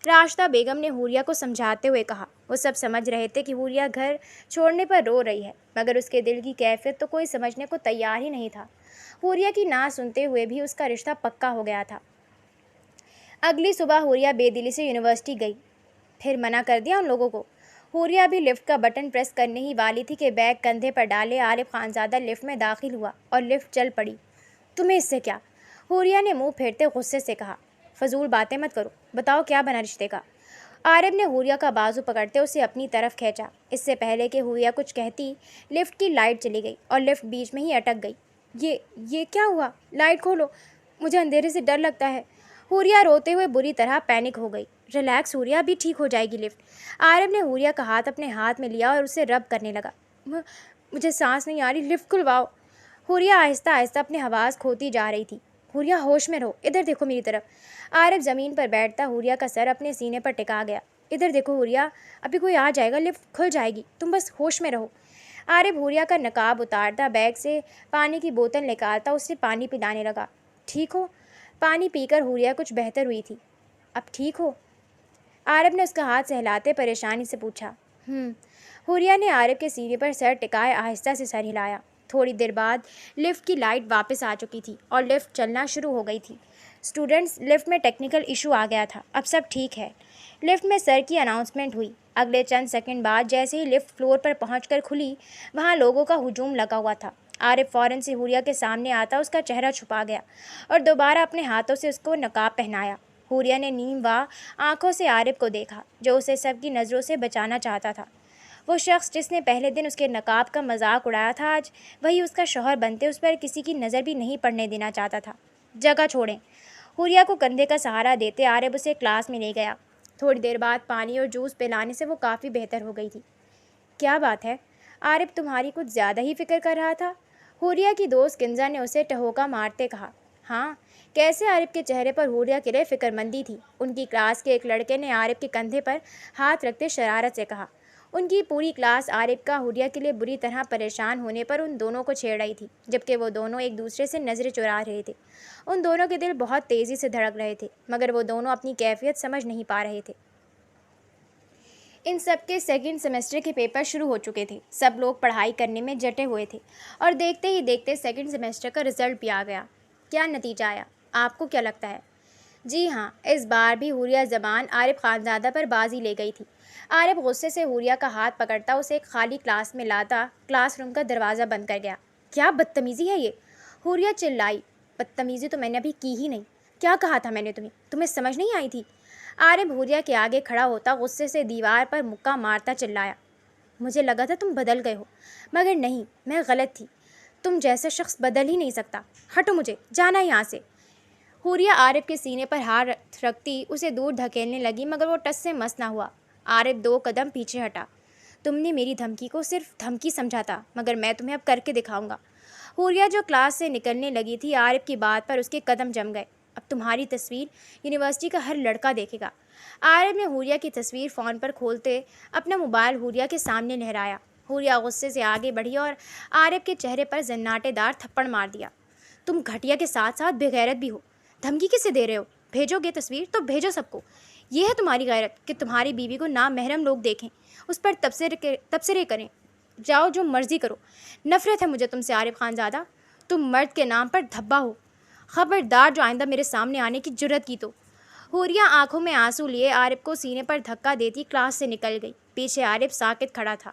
راشدہ بیگم نے حوریہ کو سمجھاتے ہوئے کہا۔ وہ سب سمجھ رہے تھے کہ حوریہ گھر چھوڑنے پر رو رہی ہے، مگر اس کے دل کی کیفیت تو کوئی سمجھنے کو تیار ہی نہیں تھا۔ حوریہ کی نہ سنتے ہوئے بھی اس کا رشتہ پکا ہو گیا تھا۔ اگلی صبح حوریہ بے دلی سے یونیورسٹی گئی۔ پھر منع کر دیا ان لوگوں کو؟ حوریہ ابھی لفٹ کا بٹن پریس کرنے ہی والی تھی کہ بیگ کندھے پر ڈالے عارف خانزادہ لفٹ میں داخل ہوا اور لفٹ چل پڑی۔ تمہیں اس سے کیا؟ حوریہ نے منہ پھیرتے غصے سے کہا۔ فضول باتیں مت کرو، بتاؤ کیا بنا رشتے کا؟ عارف نے حوریہ کا بازو پکڑتے اسے اپنی طرف کھینچا۔ اس سے پہلے کہ حوریہ کچھ کہتی، لفٹ کی لائٹ چلی گئی اور لفٹ بیچ میں ہی اٹک گئی۔ یہ کیا ہوا؟ لائٹ کھولو، مجھے اندھیرے سے ڈر لگتا ہے۔ حوریہ روتے ہوئے بری طرح پینک ہو گئی۔ ریلیکس حوریہ، ابھی ٹھیک ہو جائے گی لفٹ۔ عارف نے حوریہ کا ہاتھ اپنے ہاتھ میں لیا اور اسے رب کرنے لگا۔ مجھے سانس نہیں آ رہی، لفٹ کھلواؤ۔ حوریہ آہستہ آہستہ اپنی آواز کھوتی جا رہی تھی۔ حوریہ ہوش میں رہو، ادھر دیکھو میری طرف۔ عارف زمین پر بیٹھتا حوریہ کا سر اپنے سینے پر ٹکا گیا۔ ادھر دیکھو حوریہ، ابھی کوئی آ جائے گا، لفٹ کھل جائے گی، تم بس ہوش میں رہو۔ عارف حوریہ کا نقاب اتارتا بیگ سے پانی کی بوتل نکالتا اسے پانی پلانے لگا۔ ٹھیک ہو؟ پانی پی کر حوریہ کچھ بہتر ہوئی تھی۔ اب ٹھیک ہو؟ عارف نے اس کا ہاتھ سہلاتے پریشانی سے پوچھا۔ حوریہ نے عارف کے سینے پر سر ٹکائے آہستہ سے سر ہلایا۔ تھوڑی دیر بعد لفٹ کی لائٹ واپس آ چکی تھی اور لفٹ چلنا شروع ہو گئی تھی۔ اسٹوڈنٹس، لفٹ میں ٹیکنیکل ایشو آ گیا تھا، اب سب ٹھیک ہے۔ لفٹ میں سر کی اناؤنسمنٹ ہوئی۔ اگلے چند سیکنڈ بعد جیسے ہی لفٹ فلور پر پہنچ کر کھلی، وہاں لوگوں کا ہجوم لگا ہوا تھا۔ عارف فوراً سے حوریہ کے سامنے آتا اس کا چہرہ چھپا گیا اور دوبارہ اپنے ہاتھوں سے اس کو نقاب پہنایا۔ حوریہ نے نیم وا آنکھوں سے عارف کو دیکھا، جو اسے سب کی نظروں سے بچانا چاہتا تھا۔ وہ شخص جس نے پہلے دن اس کے نقاب کا مذاق اڑایا تھا، آج وہی اس کا شوہر بنتے اس پر کسی کی نظر بھی نہیں پڑنے دینا چاہتا تھا۔ جگہ چھوڑیں۔ حوریہ کو کندھے کا سہارا دیتے عارف اسے کلاس میں لے گیا۔ تھوڑی دیر بعد پانی اور جوس پلانے سے وہ کافی بہتر ہو گئی تھی۔ کیا بات ہے؟ عارف تمہاری کچھ زیادہ ہی فکر کر رہا تھا، حوریہ کی دوست کنزا نے اسے ٹہوکا مارتے کہا۔ ہاں، کیسے عارف کے چہرے پر حوریہ کے لیے فکر مندی تھی۔ ان کی کلاس کے ایک لڑکے نے عارف کے کندھے پر ہاتھ رکھتے شرارت سے کہا۔ ان کی پوری کلاس عارف کا حوریہ کے لیے بری طرح پریشان ہونے پر ان دونوں کو چھیڑ رہی تھی، جبکہ وہ دونوں ایک دوسرے سے نظریں چرا رہے تھے۔ ان دونوں کے دل بہت تیزی سے دھڑک رہے تھے، مگر وہ دونوں اپنی کیفیت سمجھ نہیں پا رہے تھے۔ ان سب کے سیکنڈ سیمسٹر کے پیپر شروع ہو چکے تھے۔ سب لوگ پڑھائی کرنے میں جٹے ہوئے تھے اور دیکھتے ہی دیکھتے سیکنڈ سیمسٹر کا رزلٹ بھی آ گیا۔ کیا نتیجہ آیا؟ آپ کو کیا لگتا ہے؟ جی ہاں، اس بار بھی حوریہ زبان عارف خانزادہ پر بازی لے گئی تھی۔ عارف غصے سے حوریہ کا ہاتھ پکڑتا اسے ایک خالی کلاس میں لاتا کلاس روم کا دروازہ بند کر گیا۔ کیا بدتمیزی ہے یہ؟ حوریہ چلائی۔ بدتمیزی تو میں نے ابھی کی ہی نہیں، کیا کہا تھا میں نے تمہیں سمجھ نہیں آئی تھی؟ عارف حوریہ کے آگے کھڑا ہوتا غصے سے دیوار پر مکہ مارتا چلایا۔ مجھے لگا تھا تم بدل گئے ہو، مگر نہیں، میں غلط تھی، تم جیسا شخص بدل ہی نہیں سکتا، ہٹو، مجھے جانا ہے یہاں سے۔ حوریہ عارف کے سینے پر ہاتھ رکھتی اسے دور دھکیلنے لگی، مگر وہ ٹس سے مس نہ ہوا۔ عارف 2 قدم پیچھے ہٹا۔ تم نے میری دھمکی کو صرف دھمکی سمجھا تھا، مگر میں تمہیں اب کر کے دکھاؤں گا۔ حوریہ جو کلاس سے نکلنے لگی تھی، عارف کی بات پر اس کے قدم جم گئے۔ اب تمہاری تصویر یونیورسٹی کا ہر لڑکا دیکھے گا، عارف نے حوریہ کی تصویر فون پر کھولتے اپنا موبائل حوریہ کے سامنے لہرایا۔ حوریہ غصے سے آگے بڑھی اور عارف کے چہرے پر زناٹے دار تھپڑ مار دیا۔ تم گھٹیا کے ساتھ ساتھ بے غیرت بھی ہو، دھمکی کسے دے رہے ہو؟ بھیجو گے تصویر تو بھیجو سب کو۔ یہ ہے تمہاری غیرت کہ تمہاری بیوی کو نامحرم لوگ دیکھیں، اس پر تبصرے کریں، جاؤ جو مرضی کرو۔ نفرت ہے مجھے تم سے عارف خان زادہ، تم مرد کے نام پر دھبا ہو، خبردار جو آئندہ میرے سامنے آنے کی جرت کی تو۔ حوریہ آنکھوں میں آنسو لیے عارف کو سینے پر دھکا دیتی کلاس سے نکل گئی۔ پیچھے عارف ساکت کھڑا تھا۔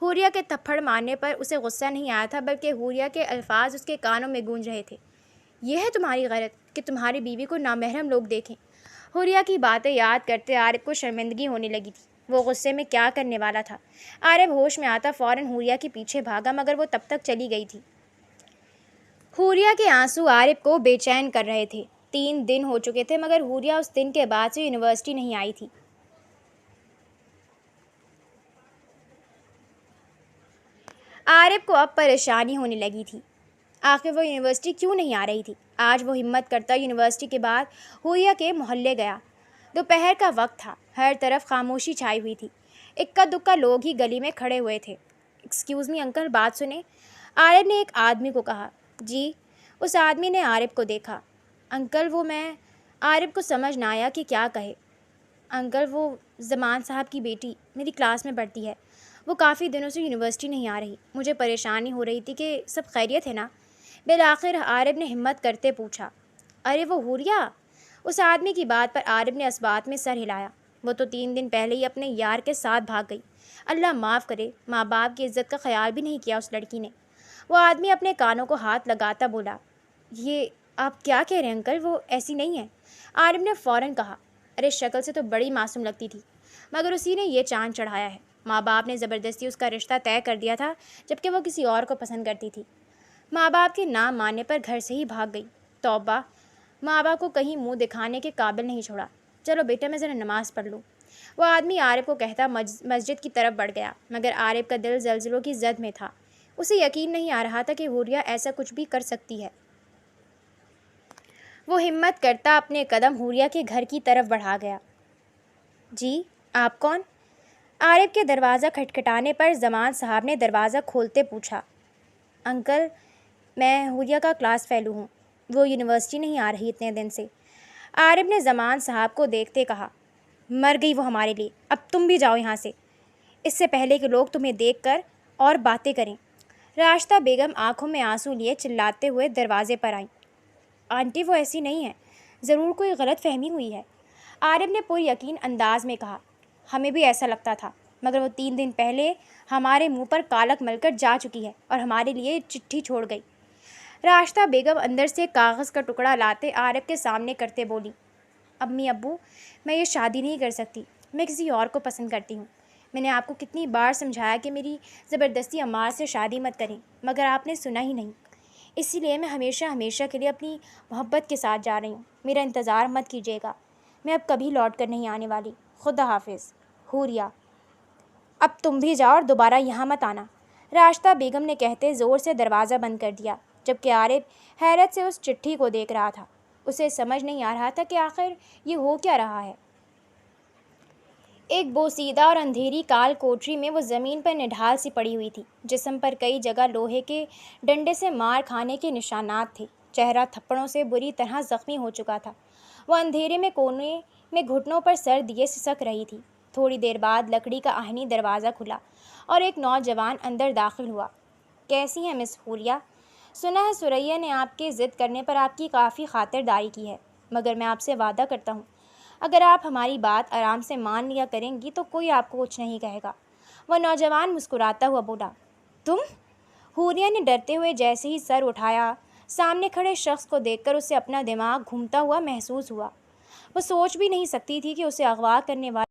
حوریہ کے تھپڑ مارنے پر اسے غصہ نہیں آیا تھا، بلکہ حوریہ کے الفاظ اس کے کانوں میں گونج رہے تھے۔ یہ ہے تمہاری غیرت کہ تمہاری بیوی کو نامحرم لوگ دیکھیں۔ حوریہ کی باتیں یاد کرتے عارف کو شرمندگی ہونے لگی تھی۔ وہ غصے میں کیا کرنے والا تھا؟ عارف ہوش میں آتا فوراً حوریہ کے پیچھے بھاگا، مگر وہ تب تک چلی گئی تھی۔ حوریہ کے آنسو عارف کو بے چین کر رہے تھے۔ 3 دن ہو چکے تھے، مگر حوریہ اس دن کے بعد سے یونیورسٹی نہیں آئی تھی۔ عارف کو اب پریشانی ہونے لگی تھی، آخر وہ یونیورسٹی کیوں نہیں آ رہی تھی؟ آج وہ ہمت کرتا یونیورسٹی کے بعد حوریہ کے محلے گیا۔ دوپہر کا وقت تھا، ہر طرف خاموشی چھائی ہوئی تھی، اکا دکا لوگ ہی گلی میں کھڑے ہوئے تھے۔ ایکسکیوز می انکل، بات سنیں، عارف نے ایک آدمی کو کہا۔ جی؟ اس آدمی نے عارف کو دیکھا۔ انکل وہ میں، عارف کو سمجھ نہ آیا کہ کیا کہے۔ انکل وہ زمان صاحب کی بیٹی میری کلاس میں پڑھتی ہے، وہ کافی دنوں سے یونیورسٹی نہیں آ رہی، مجھے پریشانی ہو رہی تھی کہ سب خیریت ہے نا؟ بالآخر عارف نے ہمت کرتے پوچھا۔ ارے وہ حوریہ؟ اس آدمی کی بات پر عارف نے اسبات میں سر ہلایا۔ وہ تو 3 دن پہلے ہی اپنے یار کے ساتھ بھاگ گئی۔ اللہ معاف کرے، ماں باپ کی عزت کا خیال بھی نہیں کیا اس لڑکی نے۔ وہ آدمی اپنے کانوں کو ہاتھ لگاتا بولا۔ یہ آپ کیا کہہ رہے ہیں انکل؟ وہ ایسی نہیں ہے، عارف نے فوراً کہا۔ ارے شکل سے تو بڑی معصوم لگتی تھی، مگر اسی نے یہ چاند چڑھایا ہے۔ ماں باپ نے زبردستی اس کا رشتہ طے کر دیا تھا، جبکہ وہ کسی اور کو پسند کرتی تھی۔ ماں باپ کے نہ ماننے پر گھر سے ہی بھاگ گئی۔ توبہ، ماں باپ کو کہیں منہ دکھانے کے قابل نہیں چھوڑا۔ چلو بیٹا میں ذرا نماز پڑھ لوں۔ وہ آدمی عارف کو کہتا مسجد کی طرف بڑھ گیا، مگر عارف کا دل زلزلوں کی زد میں تھا۔ اسے یقین نہیں آ رہا تھا کہ حوریہ ایسا کچھ بھی کر سکتی ہے۔ وہ ہمت کرتا اپنے قدم حوریہ کے گھر کی طرف بڑھا گیا۔ جی آپ کون؟ عارف کے دروازہ کھٹکھٹانے پر زمان صاحب نے دروازہ کھولتے پوچھا۔ انکل میں حوریہ کا کلاس فیلو ہوں، وہ یونیورسٹی نہیں آ رہی اتنے دن سے، عارف نے زمان صاحب کو دیکھتے کہا۔ مر گئی وہ ہمارے لیے، اب تم بھی جاؤ یہاں سے، اس سے پہلے کہ لوگ تمہیں دیکھ کر اور باتیں کریں۔ راشدہ بیگم آنکھوں میں آنسو لیے چلاتے ہوئے دروازے پر آئیں۔ آنٹی وہ ایسی نہیں ہے، ضرور کوئی غلط فہمی ہوئی ہے، عارف نے پر یقین انداز میں کہا۔ ہمیں بھی ایسا لگتا تھا، مگر وہ 3 دن پہلے ہمارے منہ پر کالک مل کر جا چکی ہے اور ہمارے لیے چٹھی چھوڑ گئی۔ راشدہ بیگم اندر سے کاغذ کا ٹکڑا لاتے عارف کے سامنے کرتے بولی۔ امی ابو، میں یہ شادی نہیں کر سکتی، میں کسی اور کو پسند کرتی ہوں۔ میں نے آپ کو کتنی بار سمجھایا کہ میری زبردستی عمار سے شادی مت کریں، مگر آپ نے سنا ہی نہیں۔ اسی لیے میں ہمیشہ کے لیے اپنی محبت کے ساتھ جا رہی ہوں، میرا انتظار مت کیجیے گا، میں اب کبھی لوٹ کر نہیں آنے والی، خدا حافظ۔ حوریہ، اب تم بھی جاؤ اور دوبارہ یہاں مت آنا، راشدہ بیگم نے کہتے زور سے دروازہ بند کر دیا، جبکہ عارف حیرت سے اس چٹھی کو دیکھ رہا تھا۔ اسے سمجھ نہیں آ رہا تھا کہ آخر یہ ہو کیا رہا ہے۔ ایک بوسیدہ اور اندھیری کال کوٹری میں وہ زمین پر نڈھال سی پڑی ہوئی تھی، جسم پر کئی جگہ لوہے کے ڈنڈے سے مار کھانے کے نشانات تھے، چہرہ تھپڑوں سے بری طرح زخمی ہو چکا تھا۔ وہ اندھیرے میں کونے میں گھٹنوں پر سر دیے سسک رہی تھی۔ تھوڑی دیر بعد لکڑی کا آہنی دروازہ کھلا اور ایک نوجوان اندر داخل ہوا۔ کیسی ہیں مس حوریہ؟ سنا ہے سریا نے آپ کے ضد کرنے پر آپ کی کافی خاطرداری کی ہے، مگر میں آپ سے وعدہ کرتا ہوں اگر آپ ہماری بات آرام سے مان لیا کریں گی تو کوئی آپ کو کچھ نہیں کہے گا۔ وہ نوجوان مسکراتا ہوا بولا۔ تم؟ حوریہ نے ڈرتے ہوئے جیسے ہی سر اٹھایا، سامنے کھڑے شخص کو دیکھ کر اسے اپنا دماغ گھومتا ہوا محسوس ہوا۔ وہ سوچ بھی نہیں سکتی تھی کہ اسے اغوا کرنے والا